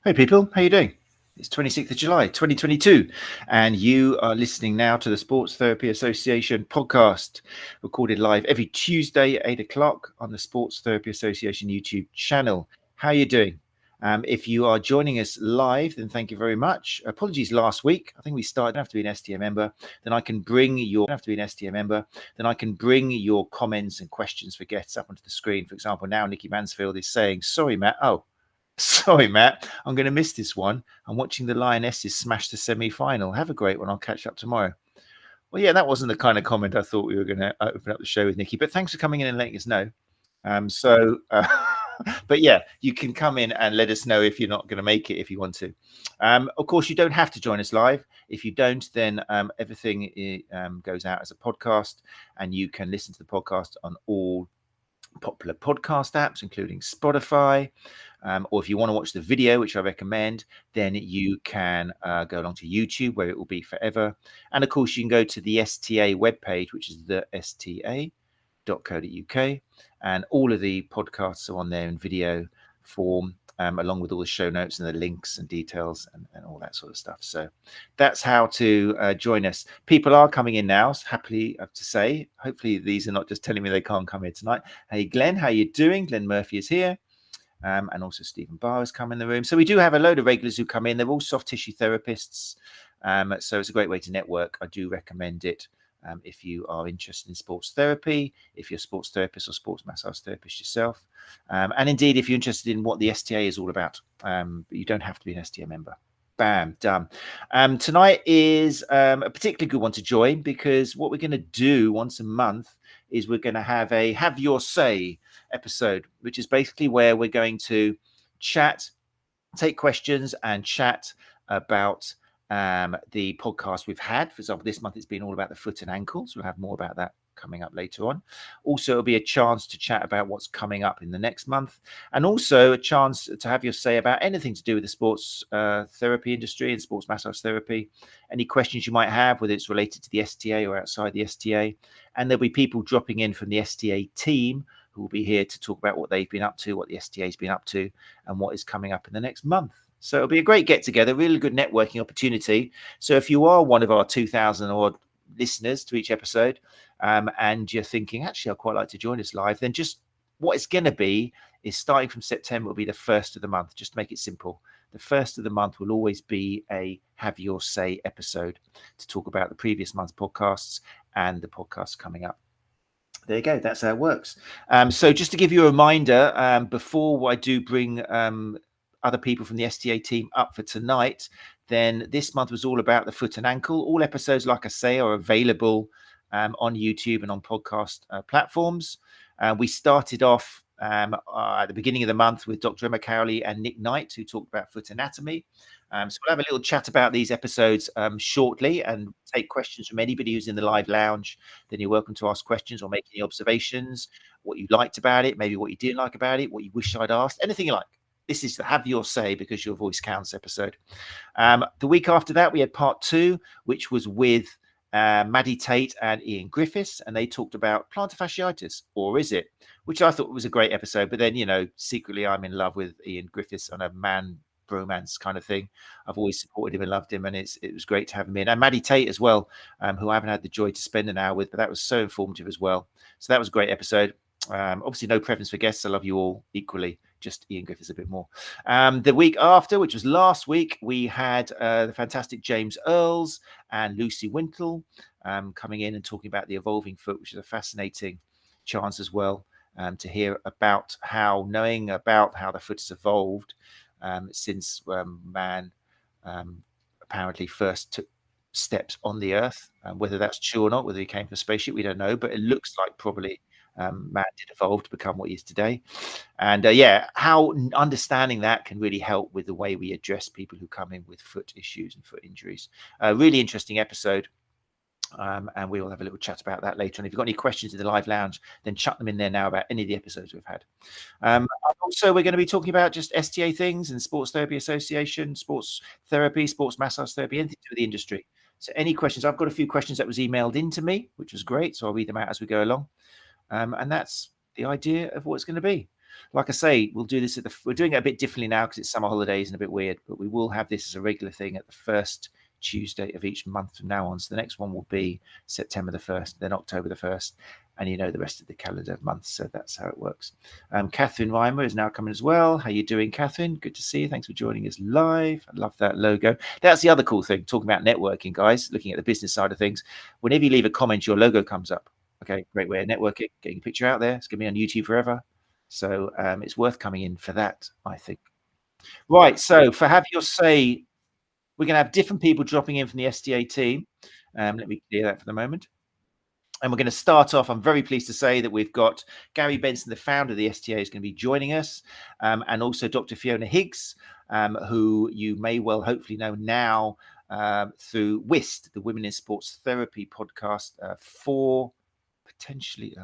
Hey people, how you doing? It's 26th of July, 2022, and you are listening now to the Sports Therapy Association podcast, recorded live every Tuesday at 8 o'clock on the Sports Therapy Association YouTube channel. How are you doing? If you are joining us live, then thank you very much. Apologies last week. I think we started, don't have to be an STA member. Then I can bring your, don't have to be an STA member. Then I can bring your comments and questions for guests up onto the screen. For example, now Nikki Mansfield is saying, sorry, Matt. Oh, sorry, Matt, I'm going to miss this one. I'm watching the Lionesses smash the semi-final. Have a great one. I'll catch up tomorrow. Well, yeah, that wasn't the kind of comment I thought we were going to open up the show with, Nikki. But thanks for coming in and letting us know. But yeah, you can come in and let us know if you're not going to make it if you want to. Of course, you don't have to join us live. If you don't, then everything goes out as a podcast, and you can listen to the podcast on all popular podcast apps, including Spotify. Or if you want to watch the video, which I recommend, then you can go along to YouTube, where it will be forever. And of course, you can go to the STA webpage, which is the sta.co.uk. And all of the podcasts are on there in video form, along with all the show notes and the links and details and all that sort of stuff. So that's how to join us. People are coming in now, happily to say. Hopefully these are not just telling me they can't come here tonight. Hey, Glenn, how you doing? Glenn Murphy is here. And also Stephen Barr has come in the room. So we do have a load of regulars who come in. They're all soft tissue therapists. So it's a great way to network. I do recommend it. If you are interested in sports therapy, if you're a sports therapist or sports massage therapist yourself, and indeed if you're interested in what the STA is all about, but you don't have to be an STA member. Bam, done. Tonight is a particularly good one to join, because what we're going to do once a month is we're going to have a Have Your Say episode, which is basically where we're going to chat, take questions and chat about the podcast we've had. For example, this month it's been all about the foot and ankles. We'll have more about that coming up later on. Also, it'll be a chance to chat about what's coming up in the next month, and also a chance to have your say about anything to do with the sports therapy industry and sports massage therapy. Any questions you might have, whether it's related to the STA or outside the STA. And there'll be people dropping in from the STA team who will be here to talk about what they've been up to, what the STA has been up to, and what is coming up in the next month. So it'll be a great get together, really good networking opportunity. So if you are one of our 2,000 odd listeners to each episode, and you're thinking, actually, I'd quite like to join us live, then just what it's going to be is, starting from September, will be the first of the month. Just to make it simple, the first of the month will always be a Have Your Say episode to talk about the previous month's podcasts and the podcasts coming up. There you go. That's how it works. So just to give you a reminder, before I do bring other people from the STA team up for tonight, then this month was all about the foot and ankle. All episodes, like I say, are available on YouTube and on podcast platforms. We started off at the beginning of the month with Dr. Emma Cowley and Nick Knight, who talked about foot anatomy. So we'll have a little chat about these episodes shortly, and take questions from anybody who's in the live lounge. Then you're welcome to ask questions or make any observations, what you liked about it, maybe what you didn't like about it, what you wish I'd asked, anything you like. This is the Have Your Say Because Your Voice Counts episode. The week after that, we had part 2, which was with Maddie Tate and Ian Griffiths, and they talked about plantar fasciitis, or is it? Which I thought was a great episode. But then, you know, secretly I'm in love with Ian Griffiths on a man bromance kind of thing. I've always supported him and loved him, and it was great to have him in. And Maddie Tate as well, who I haven't had the joy to spend an hour with, but that was so informative as well. So that was a great episode. Obviously no preference for guests. I love you all equally, just Ian Griffiths a bit more. The week after, which was last week, we had the fantastic James Earls and Lucy Wintle coming in and talking about the evolving foot, which is a fascinating chance as well, to hear about knowing about how the foot has evolved since man apparently first took steps on the earth. Whether that's true or not, whether he came from a spaceship, we don't know, but it looks like probably man did evolve to become what he is today. And how understanding that can really help with the way we address people who come in with foot issues and foot injuries. Really interesting episode. And we will have a little chat about that later. And if you've got any questions in the live lounge, then chuck them in there now about any of the episodes we've had. Also, we're going to be talking about just STA things and Sports Therapy Association, sports therapy, sports massage therapy, anything to do with the industry. So any questions? I've got a few questions that was emailed in to me, which was great. So I'll read them out as we go along. And that's the idea of what it's going to be. like I say, we'll do this we're doing it a bit differently now because it's summer holidays and a bit weird, but we will have this as a regular thing at the first Tuesday of each month from now on. So the next one will be September the 1st, then October the 1st, and the rest of the calendar months. So that's how it works. Catherine Reimer is now coming as well. How you doing, Catherine? Good to see you. Thanks for joining us live. I love that logo. That's the other cool thing, talking about networking, guys, looking at the business side of things. Whenever you leave a comment, your logo comes up. Okay, great way of networking, getting a picture out there. It's going to be on YouTube forever. So it's worth coming in for that, I think. Right, so for Have Your Say, we're going to have different people dropping in from the STA team. Let me clear that for the moment. And we're going to start off. I'm very pleased to say that we've got Gary Benson, the founder of the STA, is going to be joining us, and also Dr. Fiona Higgs, who you may well hopefully know now through WIST, the Women in Sports Therapy podcast, potentially,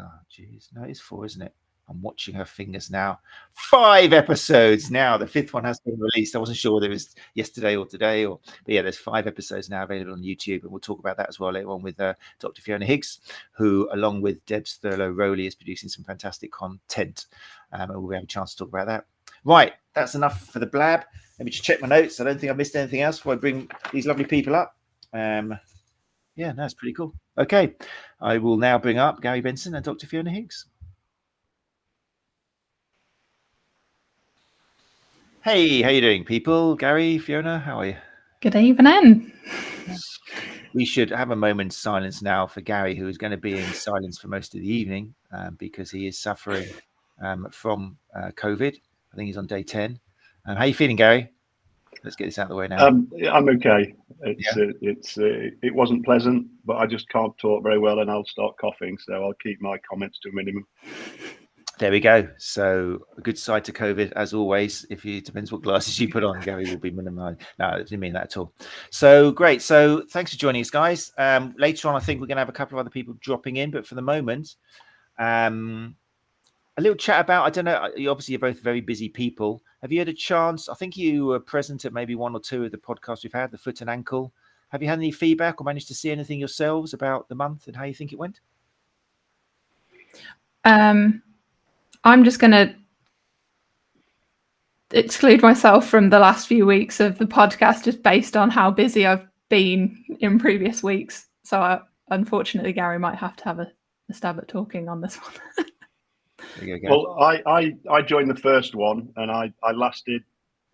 it's 4, isn't it? I'm watching her fingers now. 5 episodes now. The 5th one has been released. I wasn't sure whether it was yesterday or today, but yeah, there's 5 episodes now available on YouTube, and we'll talk about that as well later on with Dr. Fiona Higgs, who, along with Debs Thurlow-Rowley, is producing some fantastic content, and we'll have a chance to talk about that. Right, that's enough for the blab. Let me just check my notes. I don't think I missed anything else before I bring these lovely people up. Yeah, that's pretty cool. Okay, I will now bring up Gary Benson and Dr. Fiona Higgs. Hey, how you doing, people? Gary, Fiona, how are you? Good evening. We should have a moment's silence now for Gary, who is going to be in silence for most of the evening because he is suffering from COVID. I think he's on day 10. How are you feeling, Gary? Let's get this out of the way now. I'm okay. It wasn't pleasant, but I just can't talk very well, and I'll start coughing, so I'll keep my comments to a minimum. There we go. So a good side to COVID, as always. It depends what glasses you put on, Gary will be minimized. No, I didn't mean that at all. So great. So thanks for joining us, guys. Later on, I think we're going to have a couple of other people dropping in, but for the moment, a little chat about, I don't know, obviously you're both very busy people. Have you had a chance? I think you were present at maybe 1 or 2 of the podcasts we've had, the foot and ankle. Have you had any feedback or managed to see anything yourselves about the month and how you think it went? I'm just going to exclude myself from the last few weeks of the podcast just based on how busy I've been in previous weeks. So unfortunately, Gary might have to have a stab at talking on this one. Well, I joined the first one, and I lasted,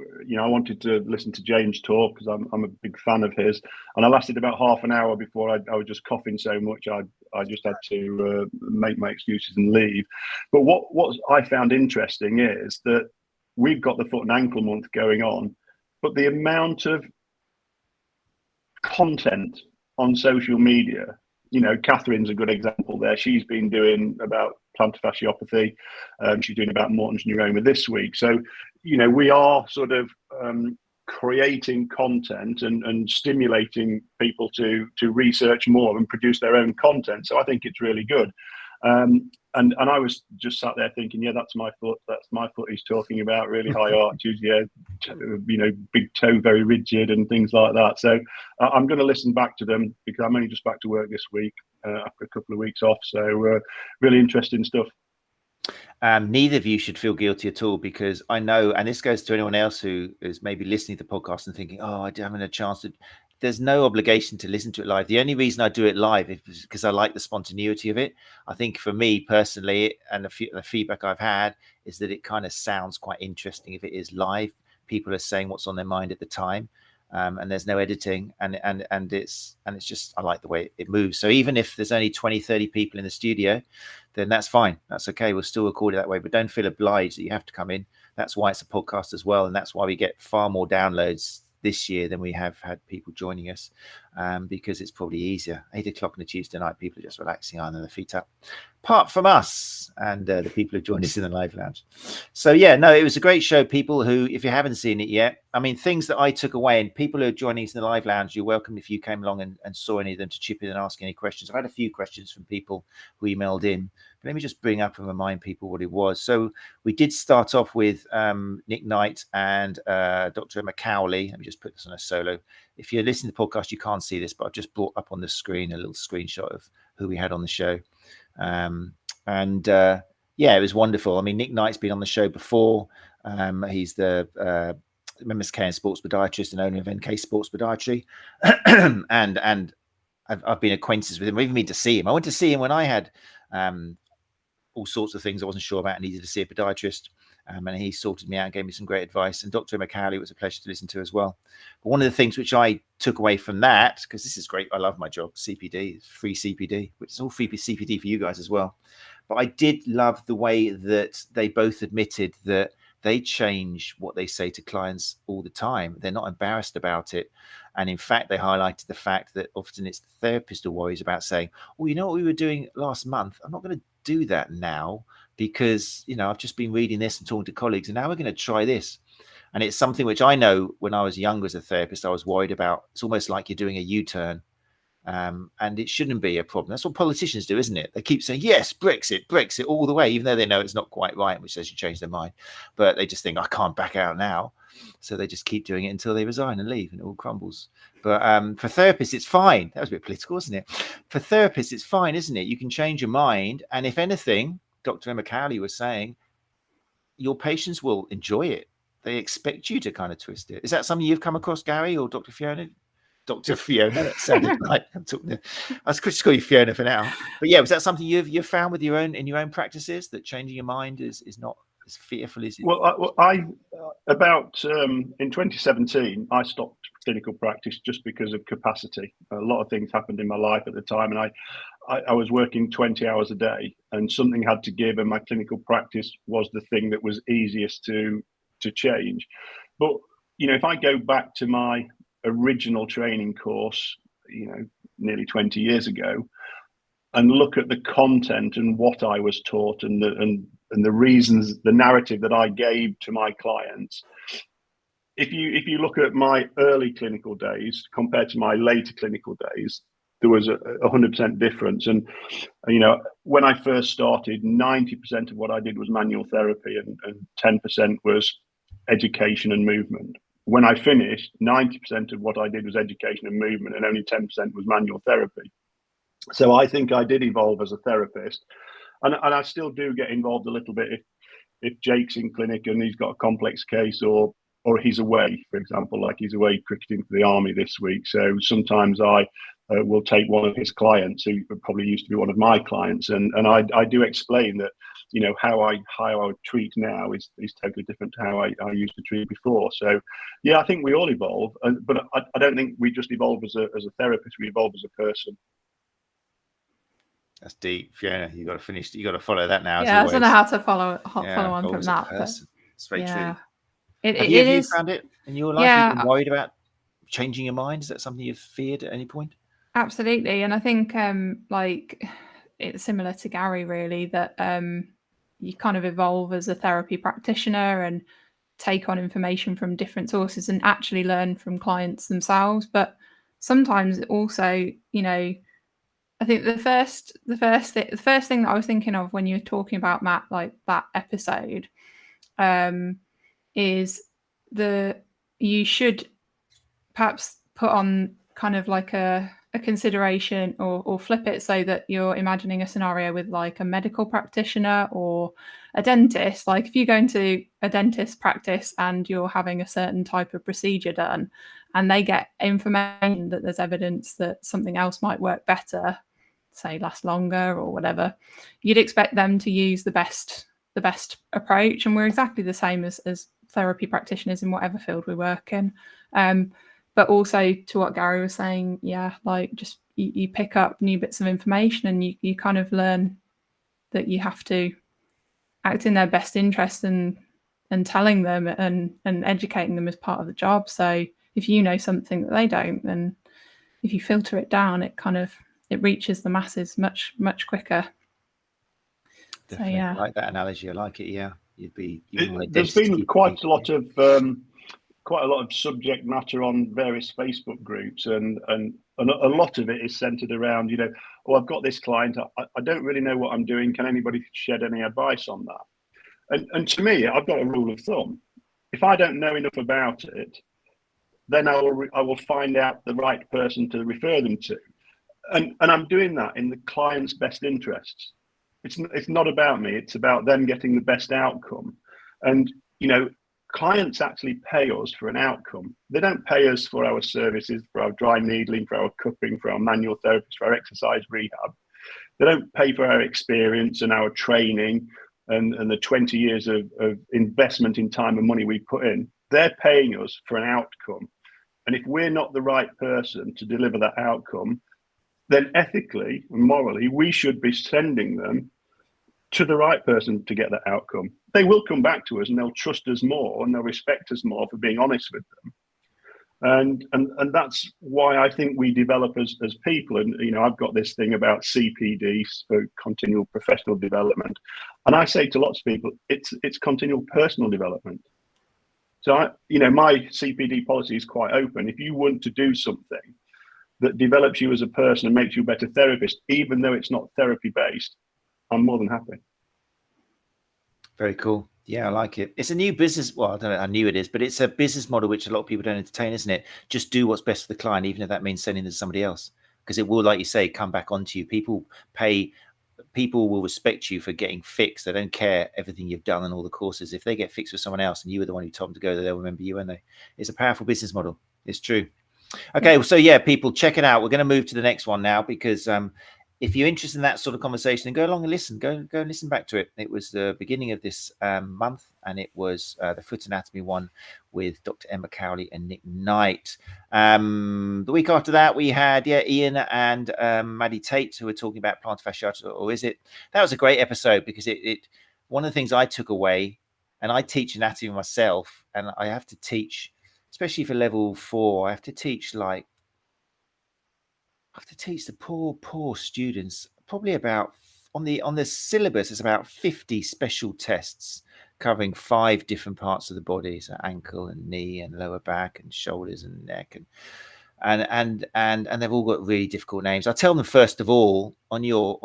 I wanted to listen to James talk because I'm a big fan of his, and I lasted about half an hour before I was just coughing so much I just had to make my excuses and leave. But what I found interesting is that we've got the foot and ankle month going on, but the amount of content on social media, Catherine's a good example there. She's been doing about plantar fasciopathy. She's doing about Morton's neuroma this week. So, we are sort of creating content and stimulating people to research more and produce their own content. So I think it's really good. And I was just sat there thinking, yeah, that's my foot he's talking about, really high arches, big toe, very rigid and things like that. So I'm going to listen back to them because I'm only just back to work this week after a couple of weeks off. So really interesting stuff. Neither of you should feel guilty at all, because I know, and this goes to anyone else who is maybe listening to the podcast and thinking, oh, I haven't a chance to. There's no obligation to listen to it live. The only reason I do it live is because I like the spontaneity of it. I think for me personally, and the feedback I've had is that it kind of sounds quite interesting if it is live. People are saying what's on their mind at the time. And there's no editing, and it's just, I like the way it moves. So even if there's only 20-30 people in the studio, then that's fine, that's okay, we'll still record it that way. But don't feel obliged that you have to come in. That's why it's a podcast as well, and that's why we get far more downloads this year than we have had people joining us, because it's probably easier. 8 o'clock on a Tuesday night, people are just relaxing on their feet up, apart from us and the people who joined us in the live lounge. So yeah, no, it was a great show. People who, if you haven't seen it yet, I mean, things that I took away, and people who are joining us in the live lounge, you're welcome if you came along and saw any of them to chip in and ask any questions. I've had a few questions from people who emailed in, but let me just bring up and remind people what it was. So we did start off with Nick Knight and Dr. Emma Cowley. Let me just put this on a solo. If you're listening to the podcast, you can't see this, but I've just brought up on the screen a little screenshot of who we had on the show. And Yeah, it was wonderful. I mean, Nick Knight's been on the show before. He's the Members Care and Sports Podiatrist and owner of NK Sports Podiatry, and I've been acquainted with him. I've even been to see him. I went to see him when I had all sorts of things I wasn't sure about and needed to see a podiatrist. And he sorted me out and gave me some great advice. And Dr. Emma Cowley was a pleasure to listen to as well. But one of the things which I took away from that, because this is great, I love my job, CPD, free CPD, which is all free CPD for you guys as well. But I did love the way that they both admitted that they change what they say to clients all the time. They're not embarrassed about it. And in fact, they highlighted the fact that often it's the therapist who worries about saying, oh, you know what we were doing last month? I'm not going to do that now because, you know, I've just been reading this and talking to colleagues and now we're going to try this. And it's something which I know when I was younger as a therapist, I was worried about. It's almost like you're doing a U-turn. And it shouldn't be a problem. That's what politicians do, isn't it? They keep saying, yes, Brexit all the way, even though they know it's not quite right, which says you change their mind. But they just think, I can't back out now. So they just keep doing it until they resign and leave and it all crumbles. But for therapists, it's fine. That was a bit political, wasn't it? For therapists, it's fine, isn't it? You can change your mind. And if anything, Dr. Emma Cowley was saying, your patients will enjoy it. They expect you to kind of twist it. Is that something you've come across, Gary or Dr. Fiona? Dr. Fiona, that sounded like I'm talking. I was just call you Fiona for now. But yeah, was that something you've found with your own practices, that changing your mind is not as fearful as it? Well, I about in 2017, I stopped clinical practice just because of capacity. A lot of things happened in my life at the time, and I was working 20 hours a day, and something had to give, and my clinical practice was the thing that was easiest to change. But you know, if I go back to my original training course, you know, nearly 20 years ago, and look at the content and what I was taught and the reasons, the narrative that I gave to my clients. If you look at my early clinical days compared to my later clinical days, there was a 100% difference. And you know, when I first started, 90% of what I did was manual therapy and 10% was education and movement. When I finished, 90% of what I did was education and movement, and only 10% was manual therapy. So I think I did evolve as a therapist, and I still do get involved a little bit if Jake's in clinic and he's got a complex case, or he's away, for example, like he's away cricketing for the army this week. So sometimes I will take one of his clients who probably used to be one of my clients, and I do explain that, you know, how I treat now is totally different to how I used to treat before. So yeah, I think we all evolve, but I don't think we just evolve as a therapist. We evolve as a person. That's deep, Fiona. You got to finish. You got to follow that now. Yeah, I don't know how to follow on from that. But it's very true. Have you found it in your life? Yeah, you've been worried about changing your mind? Is that something you've feared at any point? Absolutely, and I think like it's similar to Gary, really, that you kind of evolve as a therapy practitioner and take on information from different sources and actually learn from clients themselves. But sometimes also, you know, I think the first thing that I was thinking of when you were talking about, Matt, like that episode, is you should perhaps put on kind of like a consideration or flip it so that you're imagining a scenario with like a medical practitioner or a dentist. Like if you go into a dentist practice and you're having a certain type of procedure done and they get information that there's evidence that something else might work better, say last longer or whatever, you'd expect them to use the best approach. And we're exactly the same as therapy practitioners in whatever field we work in. But also to what Gary was saying, yeah, like just you pick up new bits of information and you kind of learn that you have to act in their best interest and telling them and educating them as part of the job. So if you know something that they don't, then if you filter it down, it reaches the masses much quicker. Definitely. So, yeah. I like that analogy. I like it. Yeah, there's been quite a lot of subject matter on various Facebook groups, and a lot of it is centered around, you know, oh, I've got this client, I don't really know what I'm doing. Can anybody shed any advice on that? And to me, I've got a rule of thumb. If I don't know enough about it, then I will find out the right person to refer them to. And I'm doing that in the client's best interests. it's not about me. It's about them getting the best outcome. And, you know, clients actually pay us for an outcome. They don't pay us for our services, for our dry needling, for our cupping, for our manual therapies, for our exercise rehab. They don't pay for our experience and our training and the 20 years of investment in time and money we put in. They're paying us for an outcome. And if we're not the right person to deliver that outcome, then ethically and morally, we should be sending them to the right person to get that outcome. They will come back to us and they'll trust us more and they'll respect us more for being honest with them. And that's why I think we develop as people. And, you know, I've got this thing about CPD, for continual professional development. And I say to lots of people, it's continual personal development. So, you know, my CPD policy is quite open. If you want to do something that develops you as a person and makes you a better therapist, even though it's not therapy based, I'm more than happy. Very cool. Yeah, I like it. It's a new business. Well, I don't know how new it is, but it's a business model which a lot of people don't entertain, isn't it? Just do what's best for the client, even if that means sending them to somebody else, because it will, like you say, come back onto you. People will respect you for getting fixed. They don't care everything you've done and all the courses. If they get fixed with someone else and you were the one who told them to go there, they'll remember you, won't they? It's a powerful business model. It's true. Okay, so yeah, people, check it out. We're going to move to the next one now, because if you're interested in that sort of conversation, then go along and listen. Go and listen back to it. It was the beginning of this month, and it was the foot anatomy one with Dr. Emma Cowley and Nick Knight. The week after that, we had Ian and Maddie Tate, who were talking about plantar fasciitis, or is it? That was a great episode, because it one of the things I took away, and I teach anatomy myself, and I have to teach, especially for level 4, I have to teach the poor students probably about, on the syllabus, it's about 50 special tests covering 5 different parts of the body, so ankle and knee and lower back and shoulders and neck, and they've all got really difficult names. I tell them, first of all, on your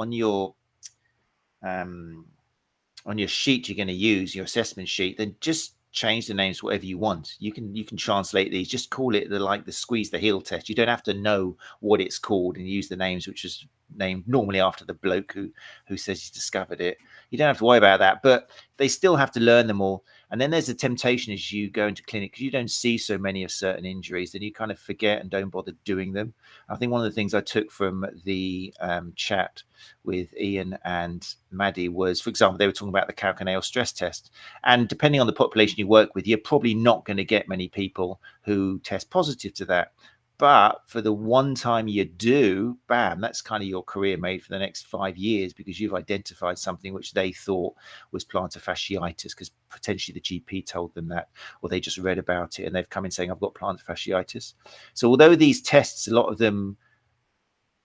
sheet you're going to use, your assessment sheet, then just change the names whatever you want. You can translate these, just call it the squeeze the heel test. You don't have to know what it's called and use the names, which is named normally after the bloke who says he's discovered it. You don't have to worry about that, but they still have to learn them all. And then there's a temptation as you go into clinic, because you don't see so many of certain injuries, then you kind of forget and don't bother doing them. I think one of the things I took from the chat with Ian and Maddie was, for example, they were talking about the Calcaneal stress test. And depending on the population you work with, you're probably not going to get many people who test positive to that. But for the one time you do, bam, that's kind of your career made for the next 5 years, because you've identified something which they thought was plantar fasciitis, because potentially the GP told them that, or they just read about it and they've come in saying, I've got plantar fasciitis. So although these tests, a lot of them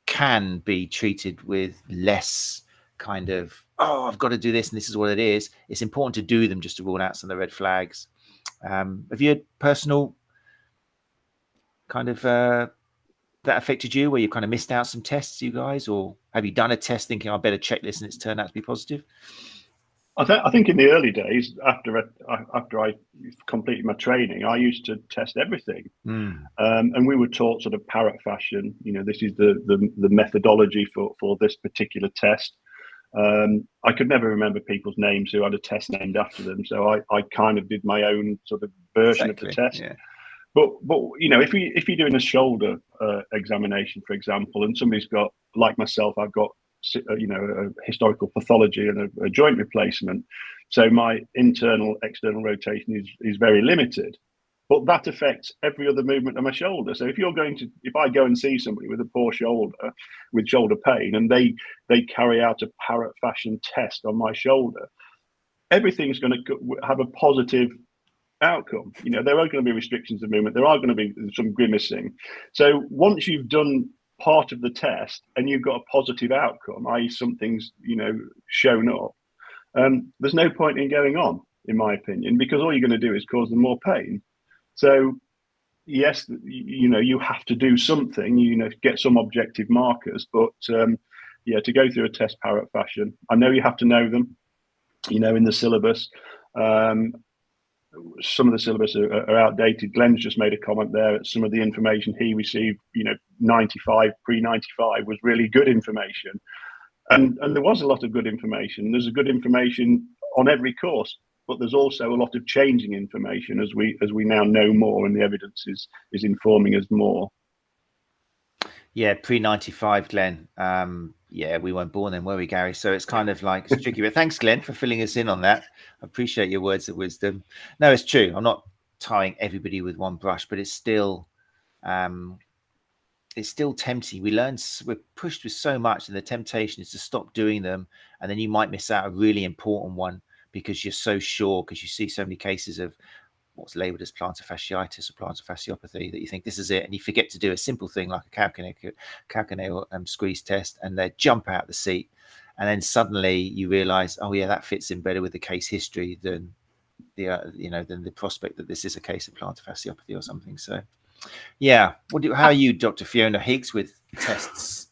can be treated with less kind of, oh, I've got to do this and this is what it is, it's important to do them just to rule out some of the red flags. Have you had personal kind of that affected you, where you kind of missed out some tests, you guys, or have you done a test thinking I better check this and it's turned out to be positive? I think in the early days, after I completed my training, I used to test everything, and we were taught sort of parrot fashion. You know, this is the methodology for this particular test. I could never remember people's names who had a test named after them, so I kind of did my own sort of version of the test. Yeah. But you know, if you're doing a shoulder examination, for example, and somebody's got, like myself, I've got a historical pathology and a joint replacement, so my internal external rotation is very limited. But that affects every other movement of my shoulder. So if I go and see somebody with a poor shoulder, with shoulder pain, and they carry out a parrot fashion test on my shoulder, everything's going to have a positive outcome. You know, there are going to be restrictions of movement, there are going to be some grimacing. So once you've done part of the test and you've got a positive outcome, i.e. something's, you know, shown up, there's no point in going on, in my opinion, because all you're going to do is cause them more pain. So yes, you know, you have to do something, you know, get some objective markers, but yeah, to go through a test parrot fashion, I know you have to know them, you know, in the syllabus. Some of the syllabus are outdated. Glenn's just made a comment there. Some of the information he received, you know, pre-95 was really good information. And there was a lot of good information. There's a good information on every course, but there's also a lot of changing information as we now know more, and the evidence is informing us more. Yeah, pre-95, Glenn. Yeah, we weren't born then, were we, Gary? So it's kind of like, it's tricky. But thanks, Glenn, for filling us in on that. I appreciate your words of wisdom. No, it's true. I'm not tying everybody with one brush, but it's still tempting. We're pushed with so much, and the temptation is to stop doing them, and then you might miss out a really important one because you're so sure, because you see so many cases of what's labeled as plantar fasciitis or plantar fasciopathy that you think this is it, and you forget to do a simple thing like a calcaneal squeeze test, and they jump out the seat, and then suddenly you realize, oh yeah, that fits in better with the case history than than the prospect that this is a case of plantar fasciopathy or something. So yeah, how are you, Dr. Fiona Higgs, with tests?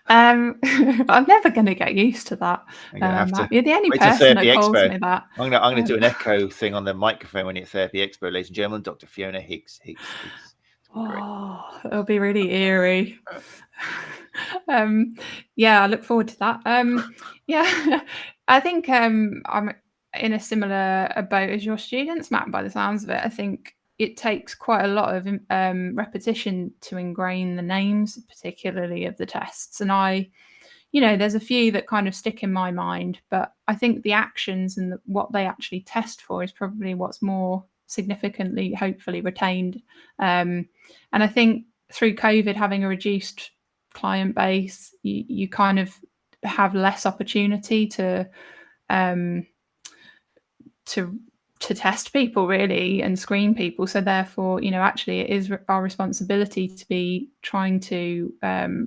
I'm never going to get used to that. You're gonna have to You're the only wait till person Therapy that calls Expo. me that. I'm gonna do an echo thing on the microphone when you're at Therapy Expo, ladies and gentlemen. Dr. Fiona Higgs. Oh, it'll be really eerie. Yeah, I look forward to that. Yeah, I think I'm in a similar boat as your students, Matt, by the sounds of it. I think it takes quite a lot of repetition to ingrain the names, particularly of the tests. And there's a few that kind of stick in my mind, but I think the actions and what they actually test for is probably what's more significantly, hopefully, retained. And I think through COVID, having a reduced client base, you kind of have less opportunity to test people really and screen people. So therefore, actually it is our responsibility to be trying to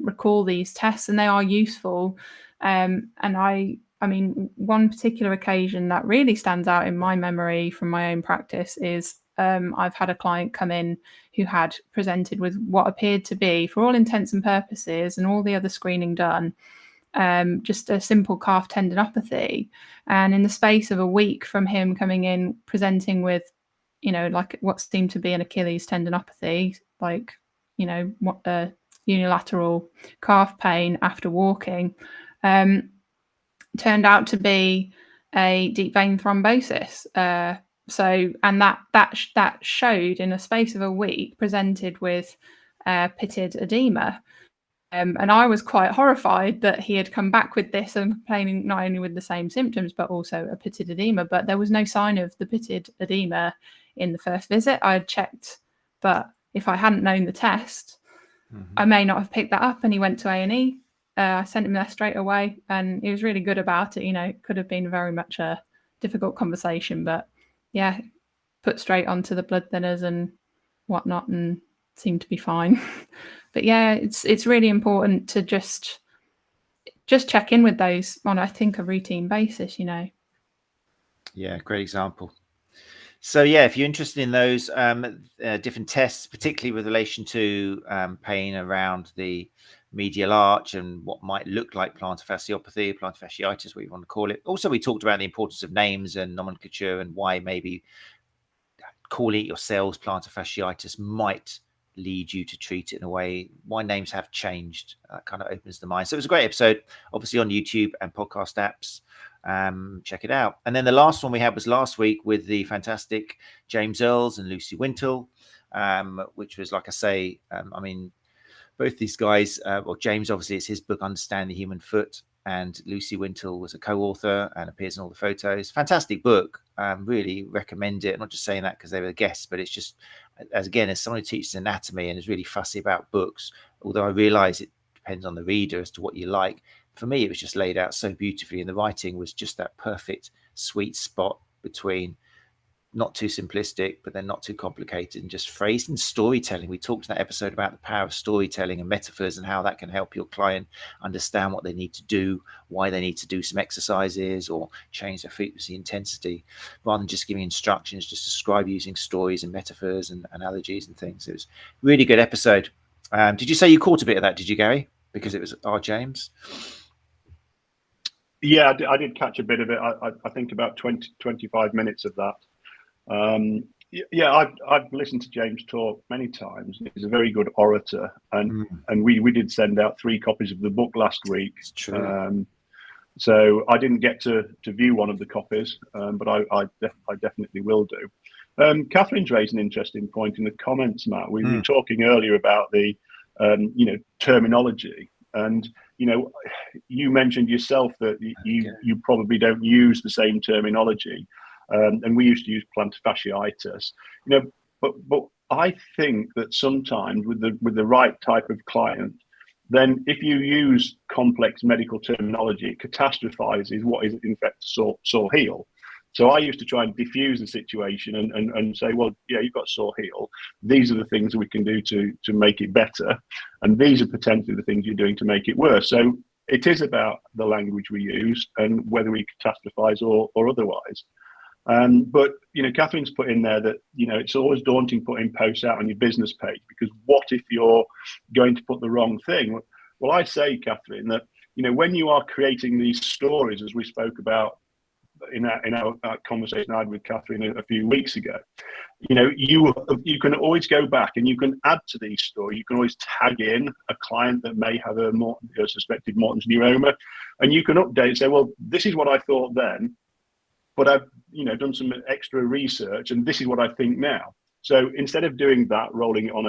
recall these tests, and they are useful. And I mean, one particular occasion that really stands out in my memory from my own practice is I've had a client come in who had presented with what appeared to be, for all intents and purposes and all the other screening done, just a simple calf tendinopathy. And in the space of a week from him coming in presenting with, like what seemed to be an Achilles tendinopathy, like, what unilateral calf pain after walking, turned out to be a deep vein thrombosis. And that showed in a space of a week, presented with pitted edema. And I was quite horrified that he had come back with this and complaining not only with the same symptoms, but also a pitted edema. But there was no sign of the pitted edema in the first visit. I had checked, but if I hadn't known the test, I may not have picked that up. And he went to A&E. I sent him there straight away, and he was really good about it. It could have been very much a difficult conversation, but yeah, put straight onto the blood thinners and whatnot, and seemed to be fine. But yeah, it's really important to just check in with those on, I think, a routine basis. Yeah, great example. So yeah, if you're interested in those different tests, particularly with relation to pain around the medial arch and what might look like plantar fasciopathy, plantar fasciitis, what you want to call it. Also, we talked about the importance of names and nomenclature, and why maybe calling it yourselves plantar fasciitis might lead you to treat it in a way, why names have changed. That kind of opens the mind. So it was a great episode, obviously on YouTube and podcast apps. Check it out. And then the last one we had was last week with the fantastic James Earls and Lucy Wintle, which was, like I say, I mean, both these guys, well, James, obviously, it's his book, Understand the Human Foot, and Lucy Wintle was a co-author and appears in all the photos. Fantastic book. Really recommend it. I'm not just saying that because they were guests, but it's just, as someone who teaches anatomy and is really fussy about books, although I realize it depends on the reader as to what you like. For me, it was just laid out so beautifully, and the writing was just that perfect sweet spot between not too simplistic, but then not too complicated, and just phrased in storytelling. We talked in that episode about the power of storytelling and metaphors and how that can help your client understand what they need to do, why they need to do some exercises or change their frequency intensity, rather than just giving instructions, just describe using stories and metaphors and analogies and things. It was a really good episode. Did you say you caught a bit of that, did you, Gary? Because it was our James. Yeah, I did catch a bit of it. I think about 25 minutes of that. Yeah, I've listened to James talk many times. He's a very good orator, and we did send out 3 copies of the book last week. It's true. So I didn't get to view one of the copies, but I definitely will do. Catherine's raised an interesting point in the comments, Matt. We were talking earlier about the terminology, and you mentioned yourself that you probably don't use the same terminology, and we used to use plantar fasciitis. But I think that sometimes with the right type of client, then if you use complex medical terminology, it catastrophizes what is in fact sore heel. So I used to try and diffuse the situation and say, well, yeah, you've got sore heel. These are the things that we can do to make it better. And these are potentially the things you're doing to make it worse. So it is about the language we use and whether we catastrophize or otherwise. But Catherine's put in there that it's always daunting putting posts out on your business page, because what if you're going to put the wrong thing? Well, I say, Catherine, that when you are creating these stories, as we spoke about in our conversation I had with Catherine a few weeks ago, you can always go back and you can add to these stories. You can always tag in a client that may have a suspected Morton's neuroma, and you can update and say, well, this is what I thought then, but I've done some extra research, and this is what I think now. So instead of doing that, rolling it on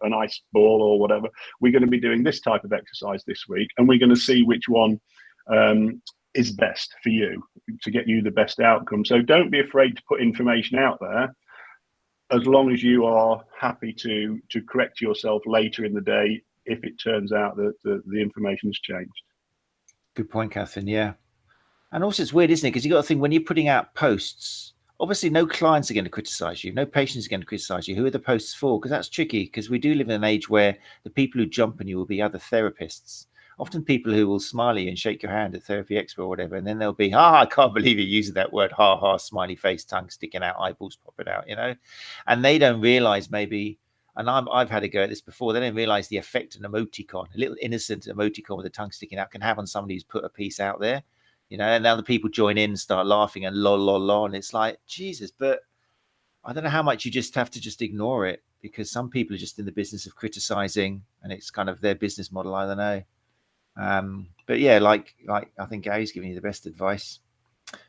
an ice ball or whatever, we're going to be doing this type of exercise this week, and we're going to see which one is best for you to get you the best outcome. So don't be afraid to put information out there, as long as you are happy to correct yourself later in the day if it turns out that the information has changed. Good point, Catherine. Yeah. And also it's weird, isn't it? Because you got to think, when you're putting out posts, obviously no clients are going to criticize you, no patients are going to criticize you. Who are the posts for? Because that's tricky, because we do live in an age where the people who jump on you will be other therapists, often people who will smile at you and shake your hand at Therapy Expo or whatever, and then they'll be, I can't believe you're using that word, ha ha, smiley face, tongue sticking out, eyeballs popping out, and they don't realize maybe, and I've had a go at this before, they don't realize the effect an emoticon, a little innocent emoticon with a tongue sticking out, can have on somebody who's put a piece out there. And now the people join in and start laughing and lol, lol, lol. And it's like, Jesus, but I don't know how much you just have to just ignore it, because some people are just in the business of criticizing, and it's kind of their business model. I don't know. But yeah, like I think Gary's giving you the best advice.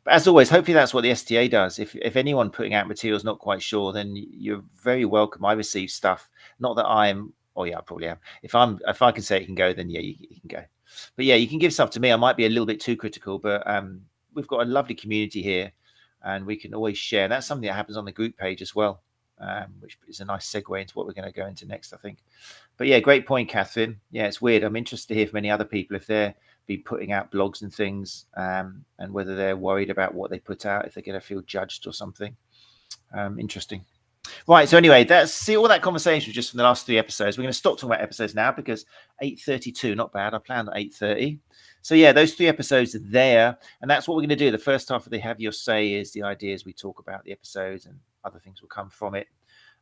But as always, hopefully that's what the STA does. If anyone putting out material is not quite sure, then you're very welcome. I receive stuff, not that I'm, oh yeah, I probably am. If I can say it can go, then yeah, you can go. But yeah, you can give stuff to me. I might be a little bit too critical, but we've got a lovely community here, and we can always share. That's something that happens on the group page as well, which is a nice segue into what we're going to go into next, I think. But yeah, great point, Catherine. Yeah, it's weird. I'm interested to hear from any other people if they're be putting out blogs and things, and whether they're worried about what they put out, if they're going to feel judged or something. Interesting. Right, so anyway, that's all that conversation was just from the last 3 episodes. We're going to stop talking about episodes now, because 8:32, not bad. I planned at 8:30. So yeah, those 3 episodes are there, and that's what we're going to do. The first half of the Have Your Say is the ideas we talk about the episodes, and other things will come from it.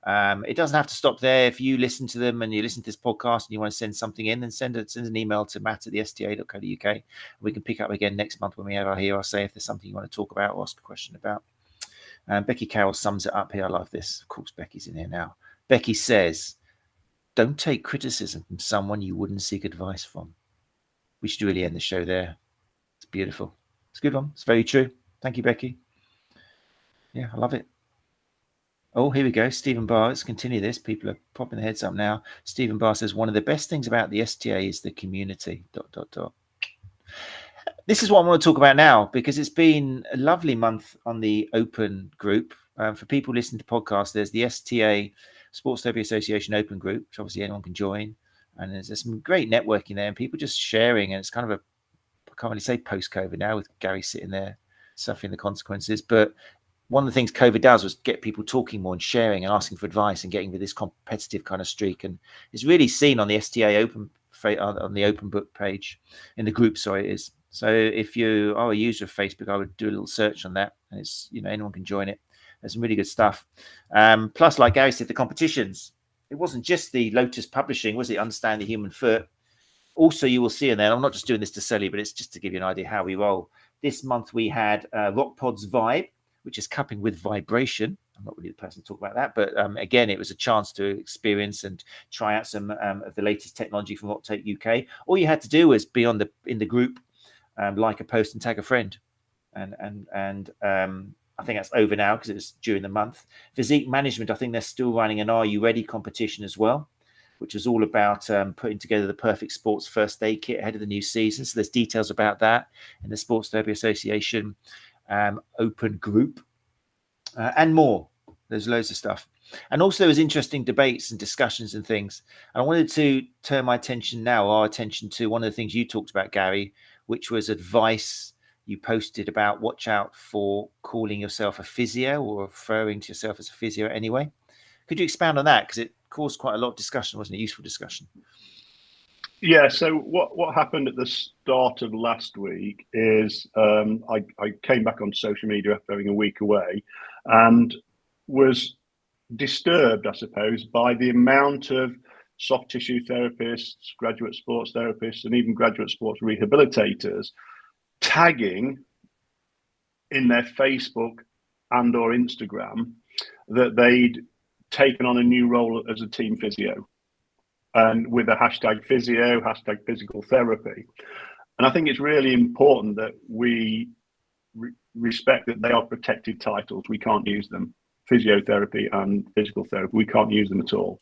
It doesn't have to stop there. If you listen to them and you listen to this podcast and you want to send something in, then send an email to matt@thesta.co.uk. We can pick up again next month when we have our Hear Our Say, if there's something you want to talk about or ask a question about. Becky Carroll sums it up here. I love this. Of course, Becky's in here now. Becky says, don't take criticism from someone you wouldn't seek advice from. We should really end the show there. It's beautiful. It's a good one. It's very true. Thank you, Becky. Yeah, I love it. Oh, here we go. Stephen Barr. Let's continue this. People are popping their heads up now. Stephen Barr says, one of the best things about the STA is the community. ... This is what I want to talk about now, because it's been a lovely month on the open group. For people listening to podcasts, there's the STA Sports Therapy Association open group, which obviously anyone can join. And there's some great networking there, and people just sharing. And it's kind of I can't really say post-COVID now, with Gary sitting there suffering the consequences. But one of the things COVID does was get people talking more and sharing and asking for advice and getting with this competitive kind of streak. And it's really seen on the STA open, on the open book page, in the group, sorry, it is. So if you are a user of Facebook, I would do a little search on that, and it's, anyone can join it. There's some really good stuff. Plus, like Gary said, the competitions. It wasn't just the Lotus Publishing, was it? Understand the Human Foot. Also, you will see in there, I'm not just doing this to sell you, but it's just to give you an idea how we roll. This month we had Rockpod's Vibe, which is cupping with vibration. I'm not really the person to talk about that, but again, it was a chance to experience and try out some of the latest technology from Rock Tate UK. All you had to do was be in the group like a post and tag a friend. And I think that's over now because it was during the month. Physique management, I think they're still running an Are You Ready competition as well, which is all about putting together the perfect sports first aid kit ahead of the new season. So there's details about that in the Sports Therapy Association open group and more. There's loads of stuff. And also there was interesting debates and discussions and things. And I wanted to turn our attention to one of the things you talked about, Gary, which was advice you posted about watch out for calling yourself a physio or referring to yourself as a physio anyway. Could you expand on that? Because it caused quite a lot of discussion, wasn't it? Useful discussion. Yeah, so what happened at the start of last week is I came back on social media after having a week away and was disturbed, I suppose, by the amount of soft tissue therapists, graduate sports therapists, and even graduate sports rehabilitators tagging in their Facebook and or Instagram that they'd taken on a new role as a team physio, and with a hashtag physio, hashtag physical therapy. And I think it's really important that we respect that they are protected titles. We can't use them. Physiotherapy and physical therapy, we can't use them at all.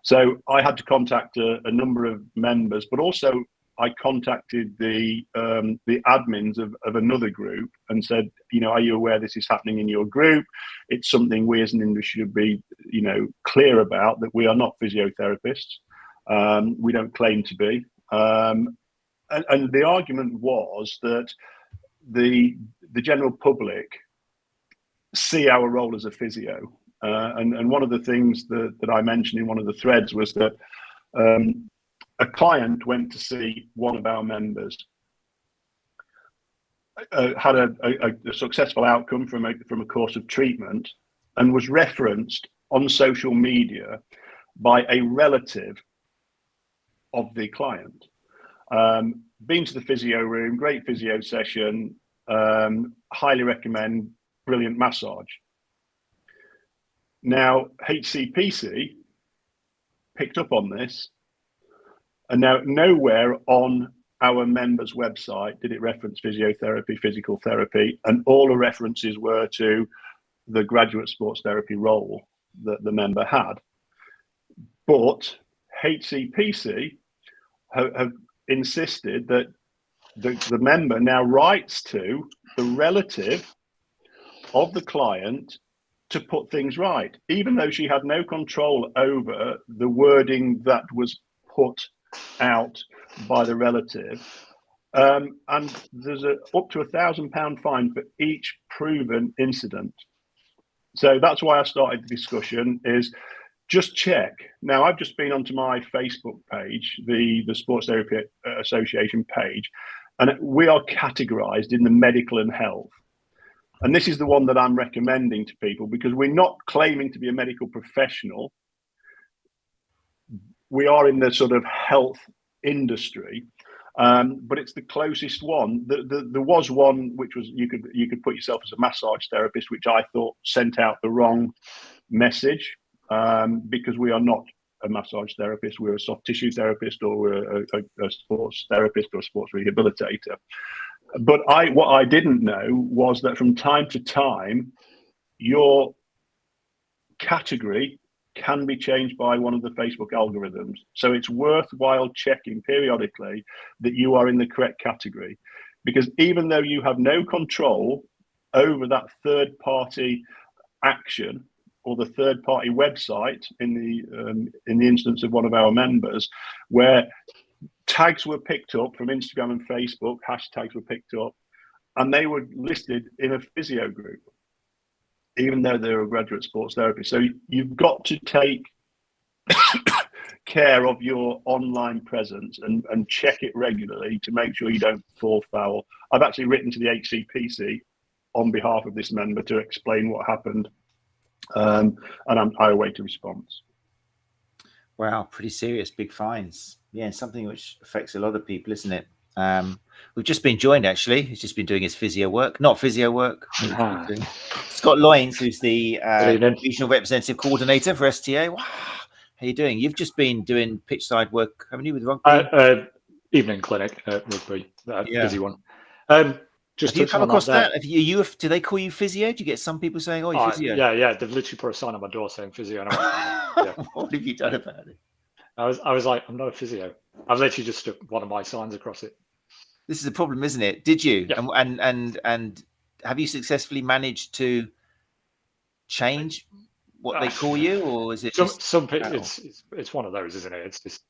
So I had to contact a number of members, but also I contacted the admins of another group and said, are you aware this is happening in your group? It's something we as an industry should be, clear about, that we are not physiotherapists. We don't claim to be. And the argument was that the general public see our role as a physio. And one of the things that I mentioned in one of the threads was that a client went to see one of our members, had a successful outcome from a course of treatment, and was referenced on social media by a relative of the client. Been to the physio room, great physio session, highly recommend, brilliant massage. Now, HCPC picked up on this, and now nowhere on our members' website did it reference physiotherapy, physical therapy, and all the references were to the graduate sports therapy role that the member had. But HCPC have insisted that the member now writes to the relative of the client to put things right, even though she had no control over the wording that was put out by the relative. And there's up to £1,000 fine for each proven incident. So that's why I started the discussion, is just check. Now, I've just been onto my Facebook page, the Sports Therapy Association page, and we are categorized in the medical and health. And this is the one that I'm recommending to people, because we're not claiming to be a medical professional. We are in the sort of health industry, but it's the closest one. There was one which was you could put yourself as a massage therapist, which I thought sent out the wrong message, because we are not a massage therapist. We're a soft tissue therapist, or we're a sports therapist or a sports rehabilitator. But what I didn't know was that from time to time, your category can be changed by one of the Facebook algorithms. So it's worthwhile checking periodically that you are in the correct category, because even though you have no control over that third-party action or the third-party website, in the instance of one of our members, where tags were picked up from Instagram and Facebook, hashtags were picked up, and they were listed in a physio group, even though they're a graduate sports therapist. So you've got to take care of your online presence and check it regularly to make sure you don't fall foul. I've actually written to the HCPC on behalf of this member to explain what happened, and I await a response. Wow, pretty serious, big fines. Yeah, something which affects a lot of people, isn't it? We've just been joined, actually. He's just been doing his physio work, not physio work. Scott Loynes, who's the regional representative coordinator for STA. Wow, how you doing? You've just been doing pitch side work, haven't you, with rugby? Evening clinic at rugby, busy one. Just have you touching come on across that? Have you? Do they call you physio? Do you get some people saying, "Oh, you're physio"? Yeah. They've literally put a sign on my door saying physio. And What have you done about it? I was like, I'm not a physio. I've literally just stuck one of my signs across it. This is the problem, isn't it? Did you? Yeah. And have you successfully managed to change what they call you, or is it some people? It's one of those, isn't it? It's just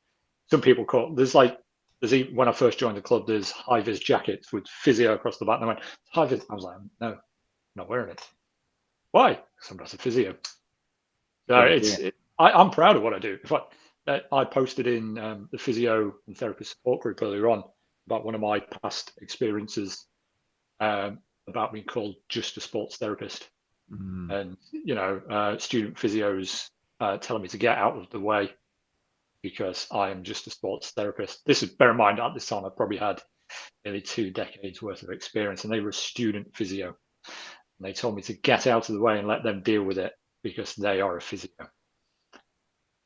some people call. When I first joined the club, there's high vis jackets with physio across the back. And I went, high vis. I was like, no, I'm not wearing it. Why? Because I'm not a physio. So I'm proud of what I do. In fact, I posted in the physio and therapist support group earlier on about one of my past experiences about being called just a sports therapist. And, student physios telling me to get out of the way because I am just a sports therapist. Bear in mind, at this time, I probably had nearly 2 decades worth of experience, and they were a student physio. And they told me to get out of the way and let them deal with it because they are a physio.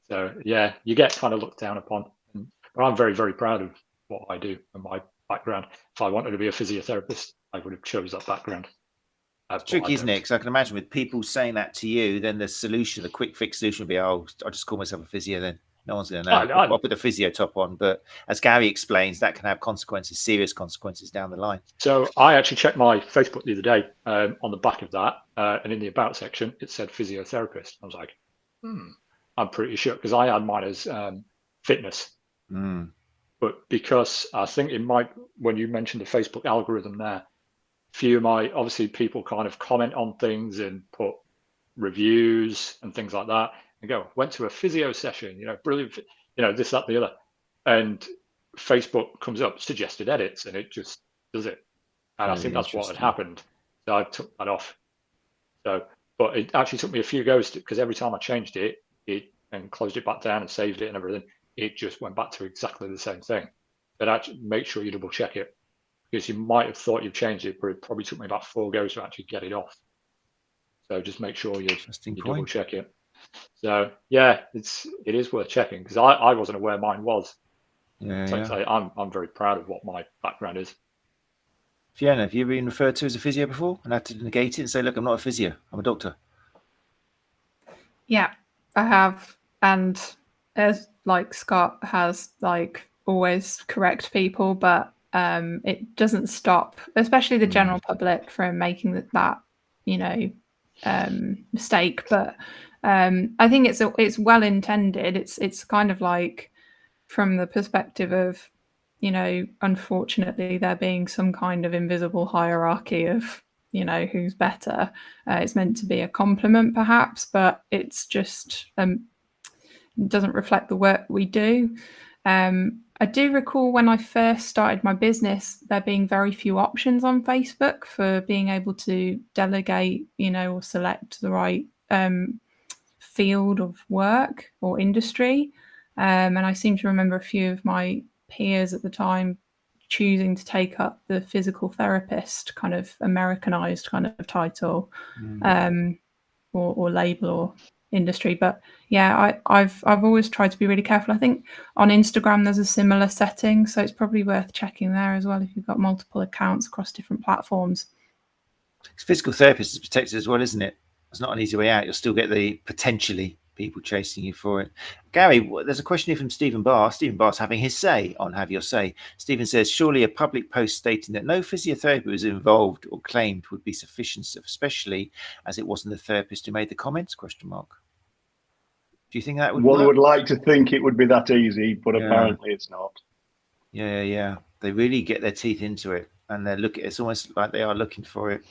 So, yeah, you get kind of looked down upon. But I'm very, very proud of what I do and my background. If I wanted to be a physiotherapist, I would have chose that background. It's tricky, isn't it? Because I can imagine with people saying that to you, then the quick fix solution would be, "Oh, I'll just call myself a physio then. No one's going to know. I'll put the physio top on." But as Gary explains, that can have consequences, serious consequences down the line. So I actually checked my Facebook the other day on the back of that. And in the about section, it said physiotherapist. I was like, I'm pretty sure, because I had mine as fitness. But because I think when you mentioned the Facebook algorithm there, obviously people kind of comment on things and put reviews and things like that and go, went to a physio session, brilliant, this, that, the other. And Facebook comes up, suggested edits, and it just does it. And I think that's what had happened. So I took that off. But it actually took me a few goes because every time I changed it and closed it back down and saved it and everything, it just went back to exactly the same thing. But actually make sure you double check it, because you might have thought you've changed it, but it probably took me about 4 goes to actually get it off. So just make sure you double check it. So yeah, it is worth checking, because I wasn't aware mine was. I'm very proud of what my background is. Fiona, have you been referred to as a physio before and had to negate it and say, "Look, I'm not a physio, I'm a doctor"? Yeah, I have. And as Scott has always correct people, but it doesn't stop, especially the general public, from making that mistake. But I think it's well intended. It's kind of like from the perspective of, unfortunately there being some kind of invisible hierarchy of who's better. It's meant to be a compliment perhaps, but it's just doesn't reflect the work we do. I do recall when I first started my business, there being very few options on Facebook for being able to delegate, or select the right field of work or industry. And I seem to remember a few of my peers at the time choosing to take up the physical therapist kind of Americanized kind of title, or label or industry. But yeah, I've always tried to be really careful. I think on Instagram there's a similar setting, so it's probably worth checking there as well if you've got multiple accounts across different platforms. Physical therapist is protected as well, isn't it? It's not an easy way out. You'll still get the potentially people chasing you for it. Gary, there's a question here from Stephen Barr. Stephen Barr's having his say on Have Your Say. Stephen says, surely a public post stating that no physiotherapy was involved or claimed would be sufficient, especially as it wasn't the therapist who made the comments? ? Do you think that would One work? would like to think it would be that easy, but apparently it's not. Yeah. They really get their teeth into it, and it's almost like they are looking for it.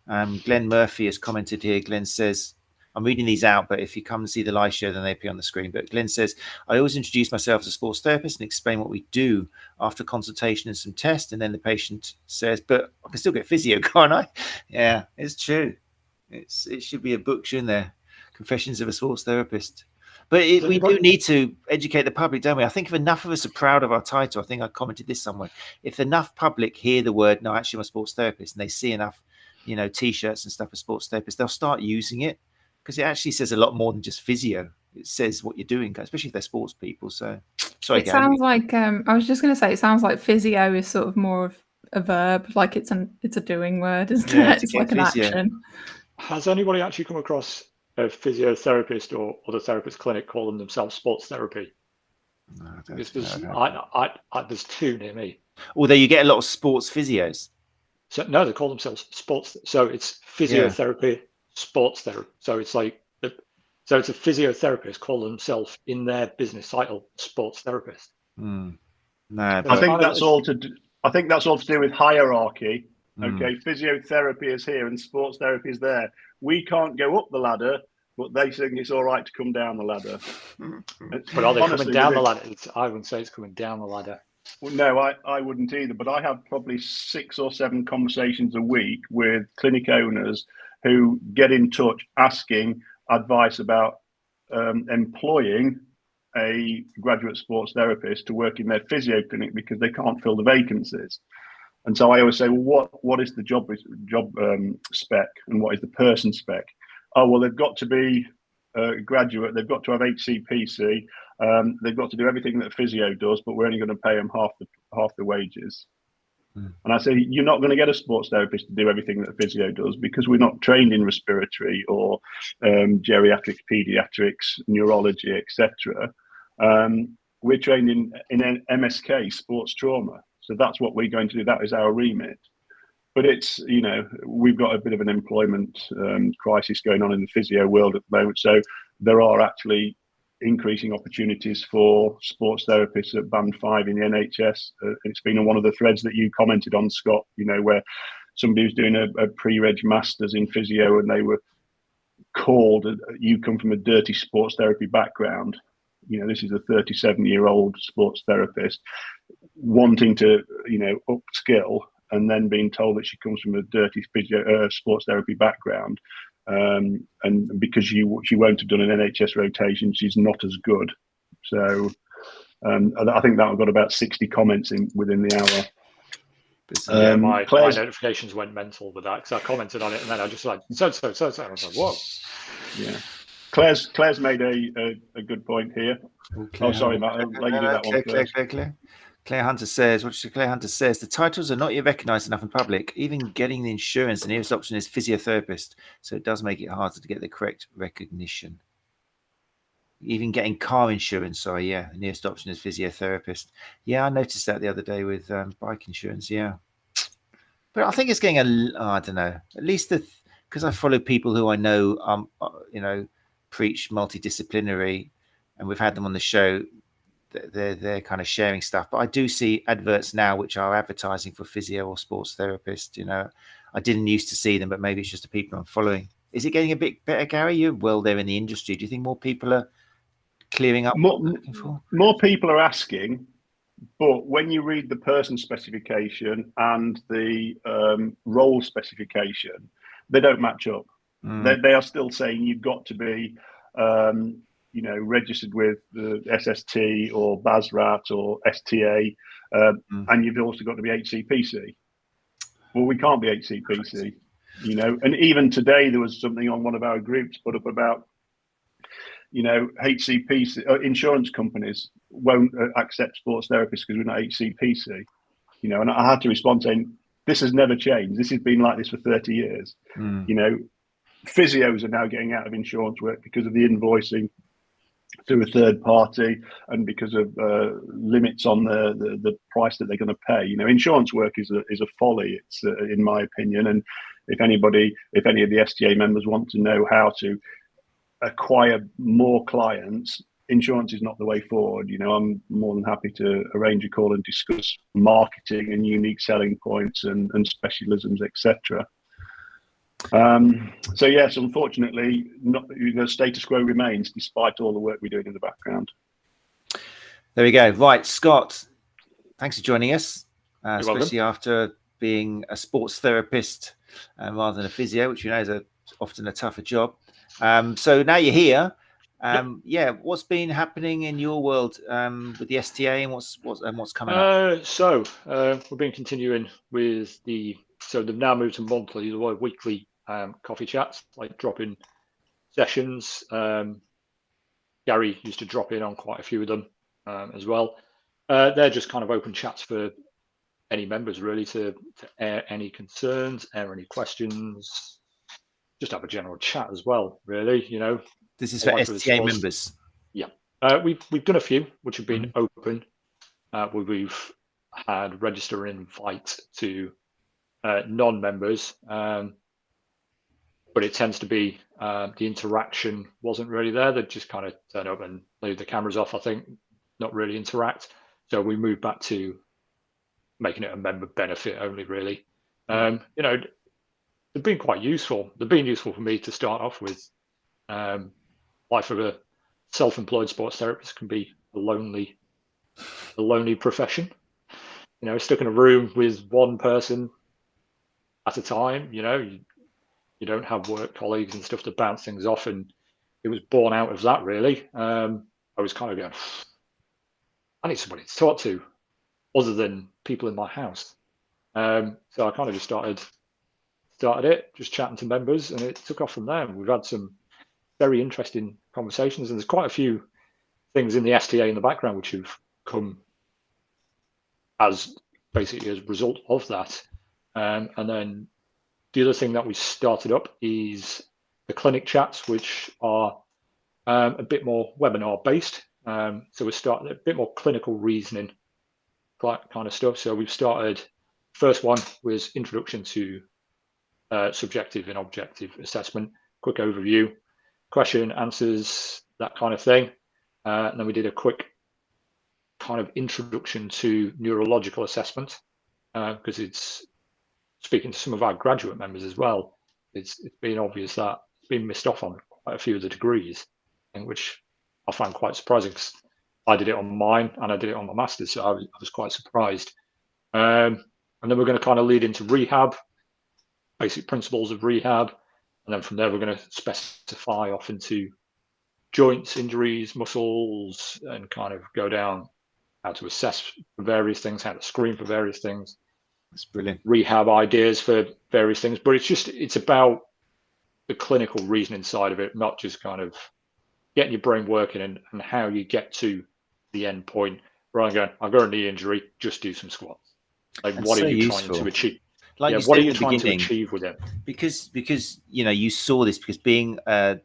Glenn Murphy has commented here. Glenn says, I'm reading these out, but if you come and see the live show, then they appear on the screen. But Glenn says, I always introduce myself as a sports therapist and explain what we do after consultation and some tests. And then the patient says, but I can still get physio, can't I? Yeah, it's true. It should be a book, shouldn't there? Confessions of a Sports Therapist. But we do need to educate the public, don't we? I think if enough of us are proud of our title, I think I commented this somewhere, if enough public hear the word, no, actually I'm a sports therapist, and they see enough, T-shirts and stuff for sports therapists, they'll start using it, because it actually says a lot more than just physio. It says what you're doing, especially if they're sports people. So, sorry, it sounds like, I was just going to say, it sounds like physio is sort of more of a verb, like it's a doing word, isn't Yeah, it? It's like an physio. action. Has anybody actually come across a physiotherapist or other therapist clinic calling themselves sports therapy? No, Because there's two near me. although you get a lot of sports physios. So no, they call themselves sports. So it's physiotherapy, sports therapy. So it's like, so it's a physiotherapist calling themselves in their business title sports therapist. No, I think that's all to do with hierarchy. Okay, physiotherapy is here and sports therapy is there. We can't go up the ladder, but they think it's all right to come down the ladder. But are they coming down the ladder? I wouldn't say it's coming down the ladder. Well, no, I wouldn't either. But I have probably 6 or 7 conversations a week with clinic owners who get in touch asking advice about employing a graduate sports therapist to work in their physio clinic because they can't fill the vacancies. And so I always say, well, what is the job spec and what is the person spec? Oh, well, they've got to be a graduate. They've got to have HCPC. They've got to do everything that physio does, but we're only going to pay them half the wages. And I say, you're not going to get a sports therapist to do everything that physio does because we're not trained in respiratory or geriatrics, pediatrics, neurology, etc. We're trained in MSK, sports trauma. So that's what we're going to do. That is our remit. But it's, we've got a bit of an employment crisis going on in the physio world at the moment. So there are actually increasing opportunities for sports therapists at Band 5 in the NHS. It's been one of the threads that you commented on, Scott, where somebody was doing a pre-reg masters in physio and they were called, you come from a dirty sports therapy background. This is a 37-year-old sports therapist wanting to, upskill and then being told that she comes from a dirty sports therapy background. And because she won't have done an NHS rotation, she's not as good. So I think that got about 60 comments within the hour. My notifications went mental with that because I commented on it and then I just like, so. I was like, whoa. Yeah. Claire's made a good point here. Okay. Sorry, Matt. I'll let you do that one first. Claire Hunter says, the titles are not yet recognised enough in public. Even getting the insurance, the nearest option is physiotherapist. So it does make it harder to get the correct recognition. Even getting car insurance, the nearest option is physiotherapist. Yeah, I noticed that the other day with bike insurance, yeah. But I think it's getting I don't know, at least because I follow people who I know, preach multidisciplinary, and we've had them on the show. They're kind of sharing stuff, but I do see adverts now which are advertising for physio or sports therapist. I didn't used to see them, but maybe it's just the people I'm following. Is it getting a bit better, Gary? You're well there in the industry. Do you think more people are clearing up what they're looking for? More people are asking, but when you read the person specification and the role specification, they don't match up. They are still saying you've got to be registered with the SST or BASRAT or STA, and you've also got to be HCPC. Well, we can't be HCPC, and even today there was something on one of our groups put up about, HCPC, insurance companies won't accept sports therapists because we're not HCPC, and I had to respond saying, this has never changed. This has been like this for 30 years. Physios are now getting out of insurance work because of the invoicing through a third party and because of limits on the price that they're going to pay. Insurance work is a folly, it's in my opinion. And if any of the STA members want to know how to acquire more clients, insurance is not the way forward. I'm more than happy to arrange a call and discuss marketing and unique selling points and specialisms, etc. So yes, unfortunately, status quo remains despite all the work we're doing in the background. There we go. Right, Scott, thanks for joining us, especially welcome. After being a sports therapist rather than a physio, which is often a tougher job. So now you're here. What's been happening in your world with the STA and what's coming up? So we've been continuing with so they've now moved to monthly or weekly coffee chats, like drop-in sessions. Gary used to drop in on quite a few of them as well. They're just kind of open chats for any members really to air any concerns, air any questions, just have a general chat as well, really, you know. This is for STA members. Yeah. We've done a few which have been open, where we've had register and invite to non-members, but it tends to be the interaction wasn't really there. They'd just kind of turn up and leave the cameras off, I think, not really interact. So we moved back to making it a member benefit only, really. You know, they've been quite useful. They've been useful for me to start off with. Life of a self-employed sports therapist can be a lonely profession. You know, stuck in a room with one person at a time. You know, you don't have work colleagues and stuff to bounce things off, and it was born out of that, really. I was kind of going, I need somebody to talk to other than people in my house. So I kind of just started it, just chatting to members, and it took off from there. We've had some very interesting conversations, and there's quite a few things in the STA in the background which have come as basically as a result of that. And then the other thing that we started up is the clinic chats, which are a bit more webinar based. So we're starting a bit more clinical reasoning kind of stuff. So we've started, first one was introduction to subjective and objective assessment, quick overview, question, answers, that kind of thing. And then we did a quick kind of introduction to neurological assessment, because it's speaking to some of our graduate members as well. It's been obvious that it's been missed off on quite a few of the degrees, and which I find quite surprising, because I did it on mine and I did it on my master's, so I was quite surprised. And then we're going to kind of lead into rehab, basic principles of rehab, and then from there we're going to specify off into joints, injuries, muscles, and kind of go down how to assess for various things, how to screen for various things. That's brilliant. Rehab ideas for various things, but it's about the clinical reasoning side of it, not just kind of getting your brain working and how you get to the end point. Rather than going, I've got a knee injury, just do some squats. Like, That's what so are you useful. trying to achieve? Like yeah, you what said are you at the trying to beginning, achieve with it? Because you know, you saw this, because being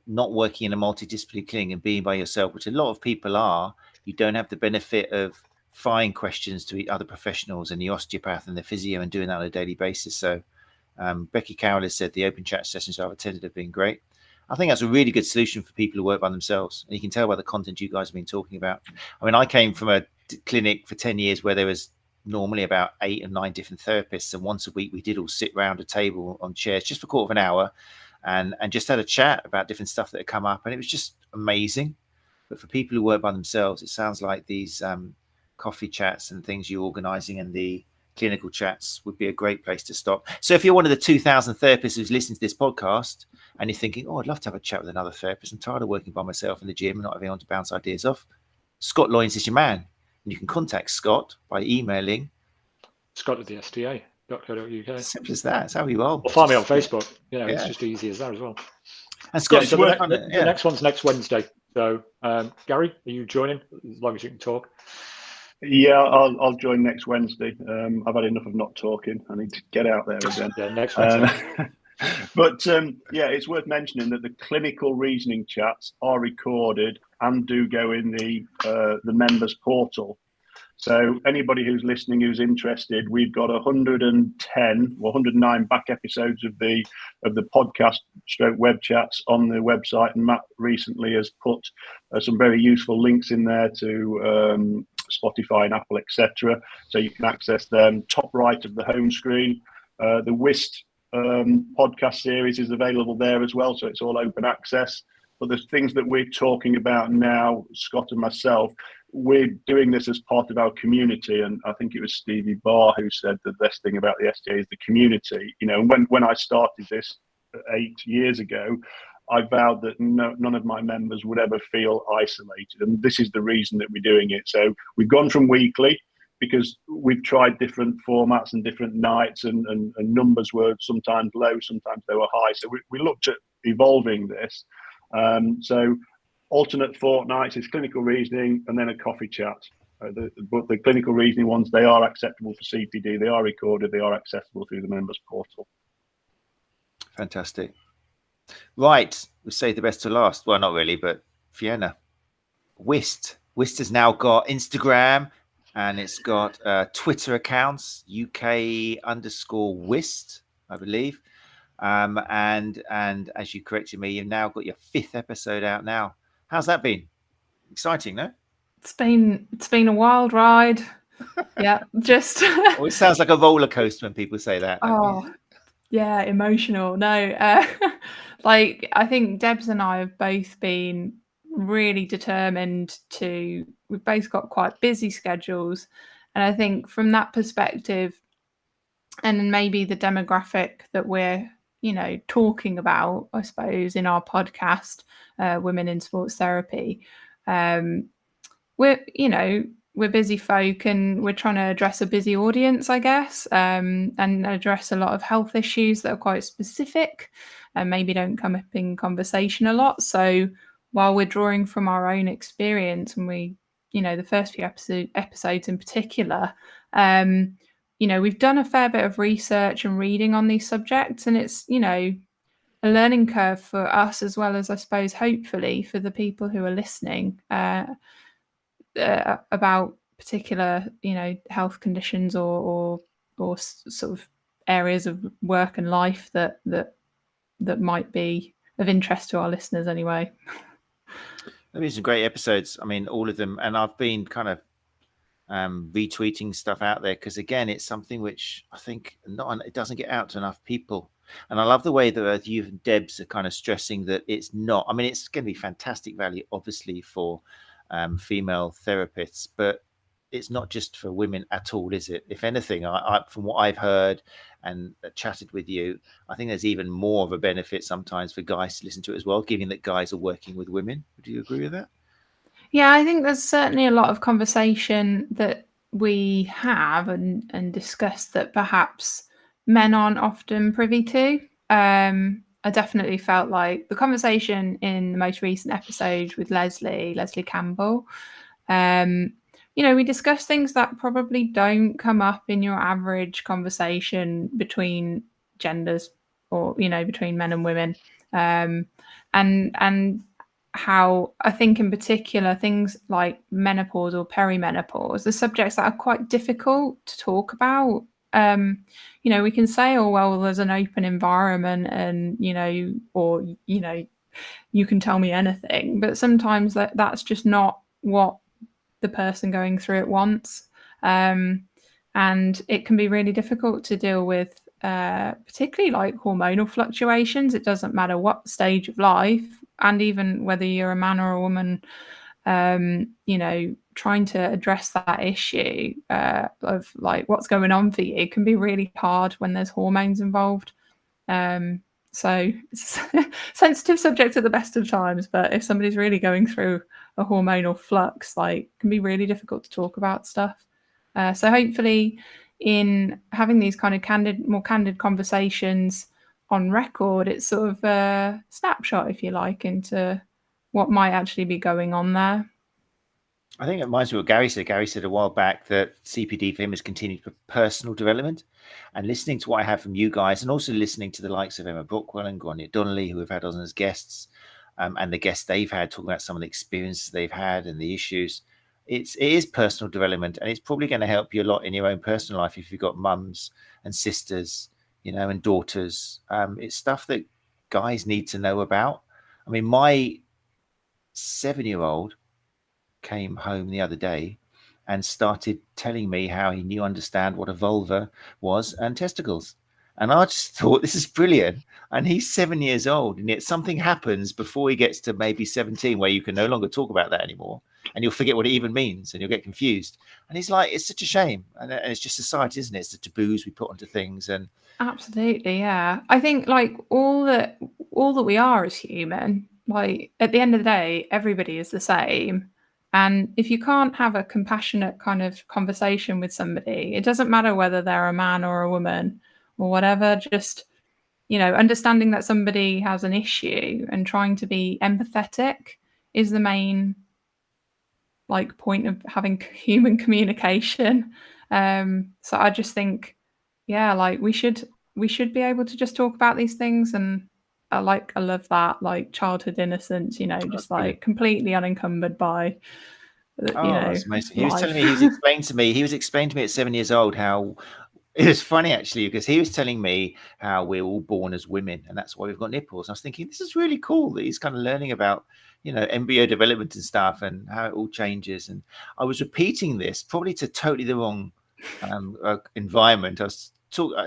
not working in a multidisciplinary clinic and being by yourself, which a lot of people are, you don't have the benefit of firing questions to other professionals and the osteopath and the physio and doing that on a daily basis. So Becky Cowley said the open chat sessions I've attended have been great. I think that's a really good solution for people who work by themselves. And you can tell by the content you guys have been talking about. I mean, I came from a clinic for 10 years where there was normally about 8 or 9 different therapists, and once a week we did all sit around a table on chairs just for a quarter of an hour and just had a chat about different stuff that had come up, and it was just amazing. But for people who work by themselves, it sounds like these coffee chats and things you're organizing and the clinical chats would be a great place to stop. So if you're one of the 2,000 therapists who's listening to this podcast and you're thinking, oh, I'd love to have a chat with another therapist, I'm tired of working by myself in the gym and not having anyone to bounce ideas off, Scott Loynes is your man. And you can contact Scott by emailing scott@the.sta.co.uk. Simple as that. That's how we roll. Or find me on Facebook. You know, it's just easy as that as well. And Scott, so the next one's next Wednesday. So Gary, are you joining? As long as you can talk. Yeah, I'll join next Wednesday. I've had enough of not talking. I need to get out there again. Yeah, next Wednesday. But yeah, it's worth mentioning that the clinical reasoning chats are recorded and do go in the members portal. So anybody who's listening who's interested, we've got 110 or 109 back episodes of the podcast stroke web chats on the website, and Matt recently has put some very useful links in there to Spotify and Apple, etc. So you can access them. Top right of the home screen, the WIST podcast series is available there as well, so it's all open access. But the things that we're talking about now, Scott and myself, we're doing this as part of our community, and I think it was Stevie Barr who said the best thing about the STA is the community. You know, when I started this 8 years ago, I vowed that none of my members would ever feel isolated, and this is the reason that we're doing it. So we've gone from weekly because we've tried different formats and different nights, and numbers were sometimes low, sometimes they were high. So we looked at evolving this. So alternate fortnights is clinical reasoning and then a coffee chat. But the clinical reasoning ones, they are acceptable for CPD. They are recorded. They are accessible through the members portal. Fantastic. Right, we say the best to last. Well, not really, but Fiona, Whist has now got Instagram, and it's got Twitter accounts, UK_Whist, I believe. And as you corrected me, you've now got your 5th episode out now. How's that been? Exciting, no? It's been a wild ride. Yeah, just It sounds like a roller coaster when people say that. Oh, yeah, emotional. No, like I think Debs and I have both been really determined to. We've both got quite busy schedules, and I think from that perspective, and maybe the demographic that we're talking about, I suppose, in our podcast, Women in Sports Therapy, we're busy folk and we're trying to address a busy audience, I guess, and address a lot of health issues that are quite specific and maybe don't come up in conversation a lot. So while we're drawing from our own experience, and we, the first few episodes in particular, we've done a fair bit of research and reading on these subjects, and it's, a learning curve for us as well as, I suppose, hopefully for the people who are listening, about particular, health conditions or sort of areas of work and life that might be of interest to our listeners anyway. There been some great episodes. I mean, all of them, and I've been kind of retweeting stuff out there because, again, it's something which I think it doesn't get out to enough people. And I love the way that you and Debs are kind of stressing that it's not. I mean, it's going to be fantastic value, obviously, for female therapists, but it's not just for women at all, is it? If anything, I from what I've heard and chatted with you, I think there's even more of a benefit sometimes for guys to listen to it as well, given that guys are working with women. Would you agree with that? Yeah, I think there's certainly a lot of conversation that we have and discuss that perhaps men aren't often privy to. I definitely felt like the conversation in the most recent episode with Leslie Campbell, we discussed things that probably don't come up in your average conversation between genders or, between men and women. And how I think in particular things like menopause or perimenopause, the subjects that are quite difficult to talk about. We can say, oh, well, there's an open environment and, or, you can tell me anything, but sometimes that's just not what the person going through it wants. And it can be really difficult to deal with, particularly like hormonal fluctuations. It doesn't matter what stage of life, and even whether you're a man or a woman, trying to address that issue of like what's going on for you can be really hard when there's hormones involved. So it's a sensitive subject at the best of times, but if somebody's really going through a hormonal flux, like, it can be really difficult to talk about stuff. So hopefully in having these kind of more candid conversations on record, it's sort of a snapshot, if you like, into what might actually be going on there. I think it reminds me of what Gary said. Gary said a while back that CPD for him has continued for personal development, and listening to what I have from you guys, and also listening to the likes of Emma Brookwell and Grania Donnelly, who we've had on as guests, and the guests they've had talking about some of the experiences they've had and the issues. It is personal development, and it's probably going to help you a lot in your own personal life if you've got mums and sisters, and daughters. It's stuff that guys need to know about. I mean, my 7-year-old came home the other day and started telling me how he knew understand what a vulva was and testicles. And I just thought, this is brilliant. And he's 7 years old, and yet something happens before he gets to maybe 17 where you can no longer talk about that anymore, and you'll forget what it even means, and you'll get confused. And he's like, it's such a shame. And it's just society, isn't it? It's the taboos we put onto things. And absolutely, yeah. I think like all that we are as human, like at the end of the day, everybody is the same. And if you can't have a compassionate kind of conversation with somebody, it doesn't matter whether they're a man or a woman or whatever, just, understanding that somebody has an issue and trying to be empathetic is the main like point of having human communication. So I just think, yeah, like we should be able to just talk about these things, and I love that, like childhood innocence, you know, just like completely unencumbered by that's amazing. He was telling me, life. he was explaining to me at 7 years old how it was funny actually, because he was telling me how we're all born as women and that's why we've got nipples. I was thinking, this is really cool that he's kind of learning about, you know, embryo development and stuff and how it all changes. And I was repeating this probably to totally the wrong environment. I was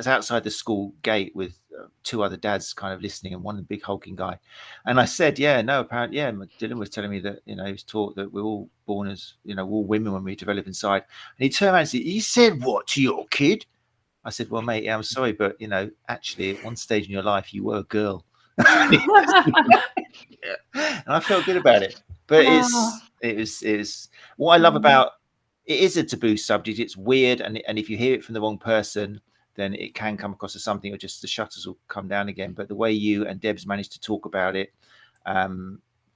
outside the school gate with two other dads kind of listening, and one big hulking guy. And I said, apparently, Dylan was telling me that, you know, he was taught that we're all born as, you know, we're all women when we develop inside. And he turned around and said, "He said what to your kid?" I said, "Well, mate, yeah, I'm sorry, but, you know, actually at one stage in your life, you were a girl." And I felt good about it. But it was what I love about it is a taboo subject. It's weird. And if you hear it from the wrong person, then it can come across as something, or just the shutters will come down again. But the way you and Deb's managed to talk about it,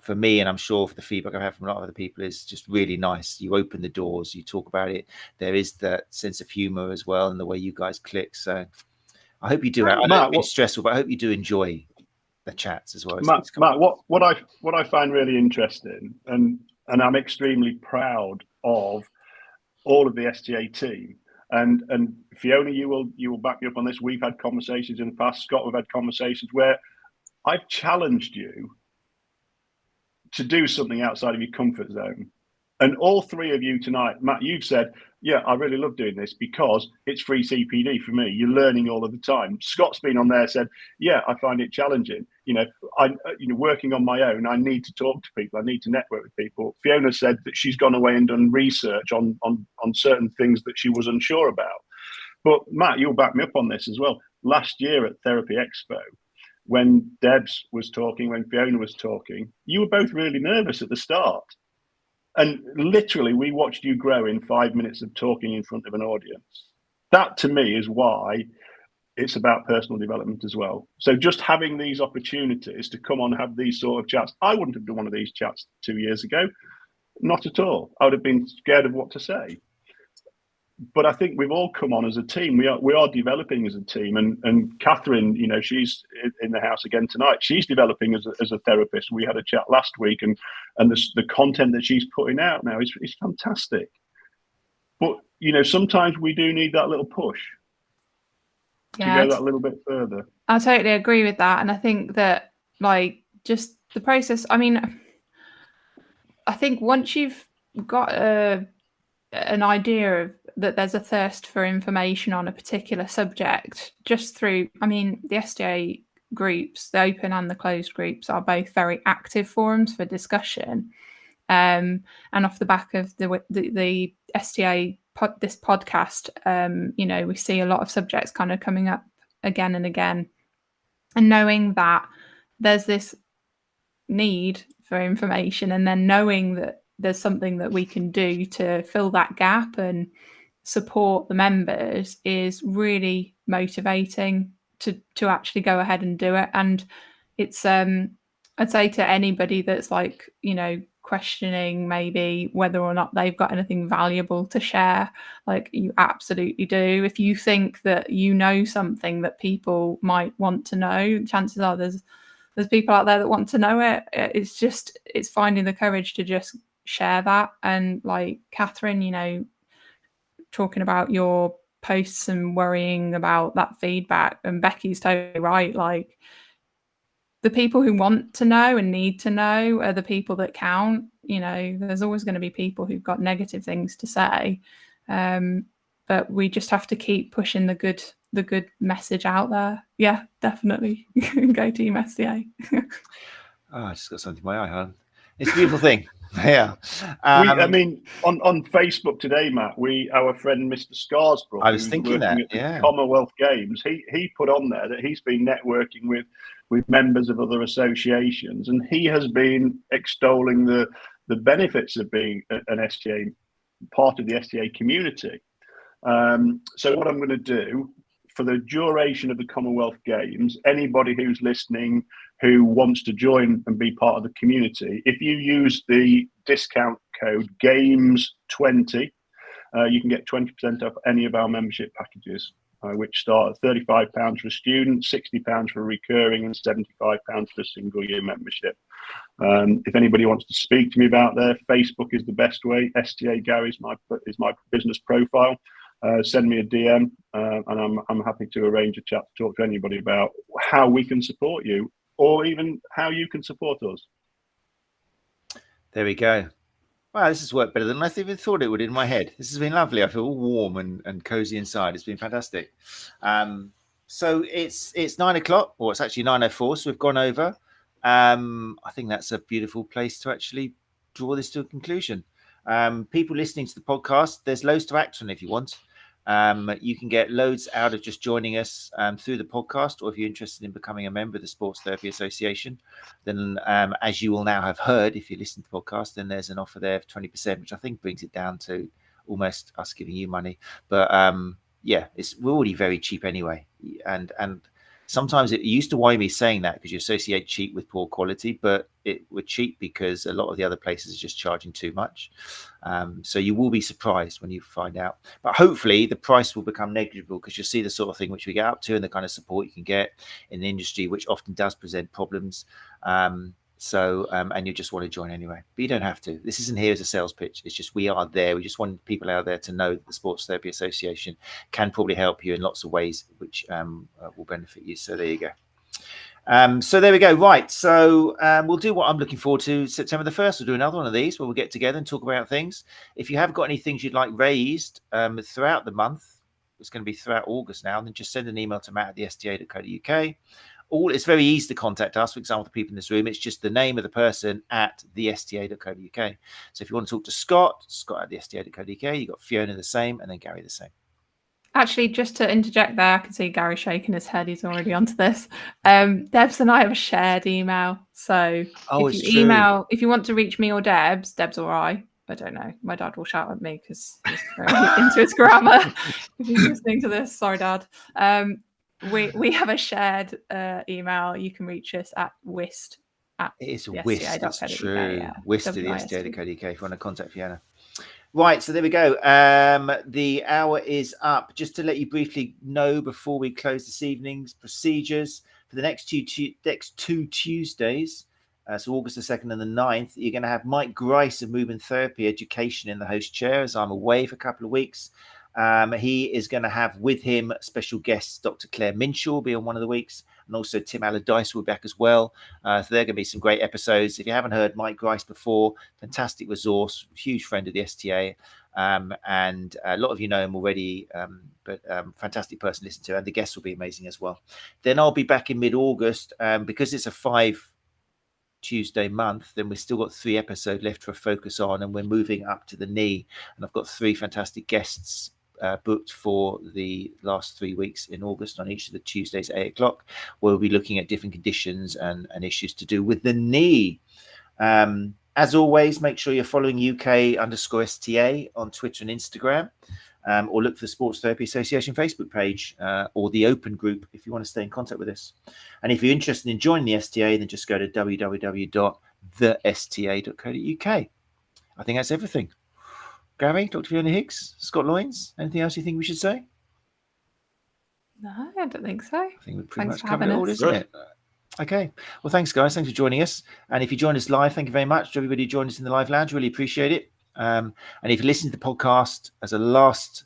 for me, and I'm sure for the feedback I've had from a lot of other people, is just really nice. You open the doors, you talk about it. There is that sense of humor as well, and the way you guys click. So I hope you do. I know it's stressful, but I hope you do enjoy the chats as well. Matt, what I find really interesting, and I'm extremely proud of all of the STA team. And Fiona, you will back me up on this. We've had conversations in the past. Scott, we've had conversations where I've challenged you to do something outside of your comfort zone. And all three of you tonight, Matt, you've said, yeah, I really love doing this because it's free CPD for me. You're learning all of the time. Scott's been on there, said, yeah, I find it challenging. You know, working on my own, I need to talk to people. I need to network with people. Fiona said that she's gone away and done research on certain things that she was unsure about. But Matt, you'll back me up on this as well. Last year at Therapy Expo, when Debs was talking, when Fiona was talking, you were both really nervous at the start. And literally, we watched you grow in 5 minutes of talking in front of an audience. That, to me, is why it's about personal development as well. So just having these opportunities to come on and have these sort of chats. I wouldn't have done one of these chats 2 years ago. Not at all. I would have been scared of what to say. But I think we've all come on as a team. We are developing as a team. And Catherine, you know, she's in the house again tonight. She's developing as a therapist. We had a chat last week, and the content that she's putting out now is fantastic. But, you know, sometimes we do need that little push to go that little bit further. I totally agree with that. And I think that, like, just the process, I mean, I think once you've got an idea of that there's a thirst for information on a particular subject, just through, I mean, the STA groups, the open and the closed groups, are both very active forums for discussion. And off the back of the STA this podcast, you know, we see a lot of subjects kind of coming up again and again, and knowing that there's this need for information, and then knowing that there's something that we can do to fill that gap and support the members is really motivating to actually go ahead and do it. And it's I'd say to anybody that's, like, you know, questioning maybe whether or not they've got anything valuable to share, like, you absolutely do. If you think that you know something that people might want to know, chances are there's people out there that want to know it. It's finding the courage to just share that. And, like, Catherine, you know, talking about your posts and worrying about that feedback, and Becky's totally right. Like, the people who want to know and need to know are the people that count. You know, there's always going to be people who've got negative things to say, but we just have to keep pushing the good message out there. Yeah, definitely. Go Team STA. I just got something in my eye, huh? It's a beautiful thing. Yeah. I mean, on Facebook today, Matt, our friend Mr. Scarsbrook, I was thinking that, at the Commonwealth Games, he put on there that he's been networking with members of other associations, and he has been extolling the benefits of being an STA, part of the STA community. So what I'm going to do, for the duration of the Commonwealth Games, anybody who's listening who wants to join and be part of the community, if you use the discount code GAMES20. You can get 20% off any of our membership packages, which start at £35 for a student, £60 for a recurring, and £75 for a single year membership. If anybody wants to speak to me about there, Facebook is the best way. STA Gary is my business profile. Send me a DM, and I'm happy to arrange a chat to talk to anybody about how we can support you, or even how you can support us. There we go. Wow, this has worked better than I even thought it would in my head. This has been lovely. I feel all warm and cozy inside. It's been fantastic. So it's 9 o'clock, or it's actually 9:04. So we've gone over. I think that's a beautiful place to actually draw this to a conclusion. People listening to the podcast, there's loads to act on if you want. You can get loads out of just joining us through the podcast, or if you're interested in becoming a member of the Sports Therapy Association, then as you will now have heard, if you listen to the podcast, then there's an offer there of 20%, which I think brings it down to almost us giving you money. But yeah, we're already very cheap anyway. And sometimes it used to worry me saying that because you associate cheap with poor quality, but we're cheap because a lot of the other places are just charging too much. So you will be surprised when you find out. But hopefully the price will become negligible because you'll see the sort of thing which we get up to and the kind of support you can get in the industry, which often does present problems. And you just want to join anyway, but you don't have to. This isn't here as a sales pitch. It's just we are there. We just want people out there to know that the Sports Therapy Association can probably help you in lots of ways, which will benefit you. So there you go. So there we go. Right. So we'll do what I'm looking forward to. September the 1st, we'll do another one of these where we'll get together and talk about things. If you have got any things you'd like raised throughout the month, it's going to be throughout August now, then just send an email to matt@thesta.co.uk. It's very easy to contact us. For example, the people in this room, it's just the name of the person at thesta.co.uk. So if you want to talk to Scott at thesta.co.uk, you've got Fiona the same, and then Gary the same. Actually, just to interject there, I can see Gary shaking his head. He's already onto this. Debs and I have a shared email. So if you want to reach me or Debs or I don't know. My dad will shout at me because he's very into his grammar. If he's listening to this, sorry, Dad. We have a shared email. You can reach us at whist. It's whist. It's true. Yeah. whist@thesta.co.uk if you want to contact Fiona. Right, so there we go. The hour is up. Just to let you briefly know before we close this evening's procedures for the next two Tuesdays. So August the 2nd and the 9th, you're going to have Mike Grice of Movement Therapy Education in the host chair as I'm away for a couple of weeks. He is going to have with him special guests. Dr. Claire Minshaw will be on one of the weeks, and also Tim Allardyce will be back as well. So they're going to be some great episodes. If you haven't heard Mike Grice before, fantastic resource, huge friend of the STA, and a lot of you know him already, but fantastic person to listen to, and the guests will be amazing as well. Then I'll be back in mid-August because it's a 5 Tuesday month, then we've still got 3 episodes left to focus on, and we're moving up to the knee, and I've got 3 fantastic guests booked for the last 3 weeks in August on each of the Tuesdays at 8 o'clock, where we'll be looking at different conditions and issues to do with the knee. As always, make sure you're following UK_STA on Twitter and Instagram, or look for the Sports Therapy Association Facebook page or the open group if you want to stay in contact with us. And if you're interested in joining the STA, then just go to www.thesta.co.uk. I think that's everything. Gary, Dr. Fiona Higgs, Scott Loynes, anything else you think we should say? No, I don't think so. I think we've pretty much covered it all, isn't it? Okay. Well, thanks, guys. Thanks for joining us. And if you joined us live, thank you very much to everybody who joined us in the live lounge. Really appreciate it. And if you listen to the podcast as a last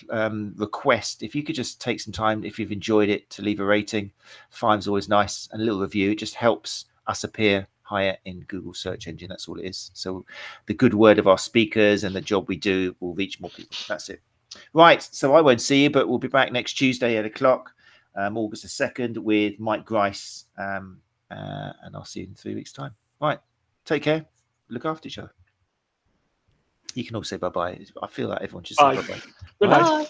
request, if you could just take some time, if you've enjoyed it, to leave a rating. 5's always nice, and a little review. It just helps us appear higher in Google search engine. That's all it is. So the good word of our speakers and the job we do will reach more people. That's it. Right. So I won't see you, but we'll be back next Tuesday at 8 o'clock, August the 2nd, with Mike Grice. And I'll see you in 3 weeks' time. Right. Take care. Look after each other. You can all say bye-bye. I feel like everyone should say bye-bye. Good night.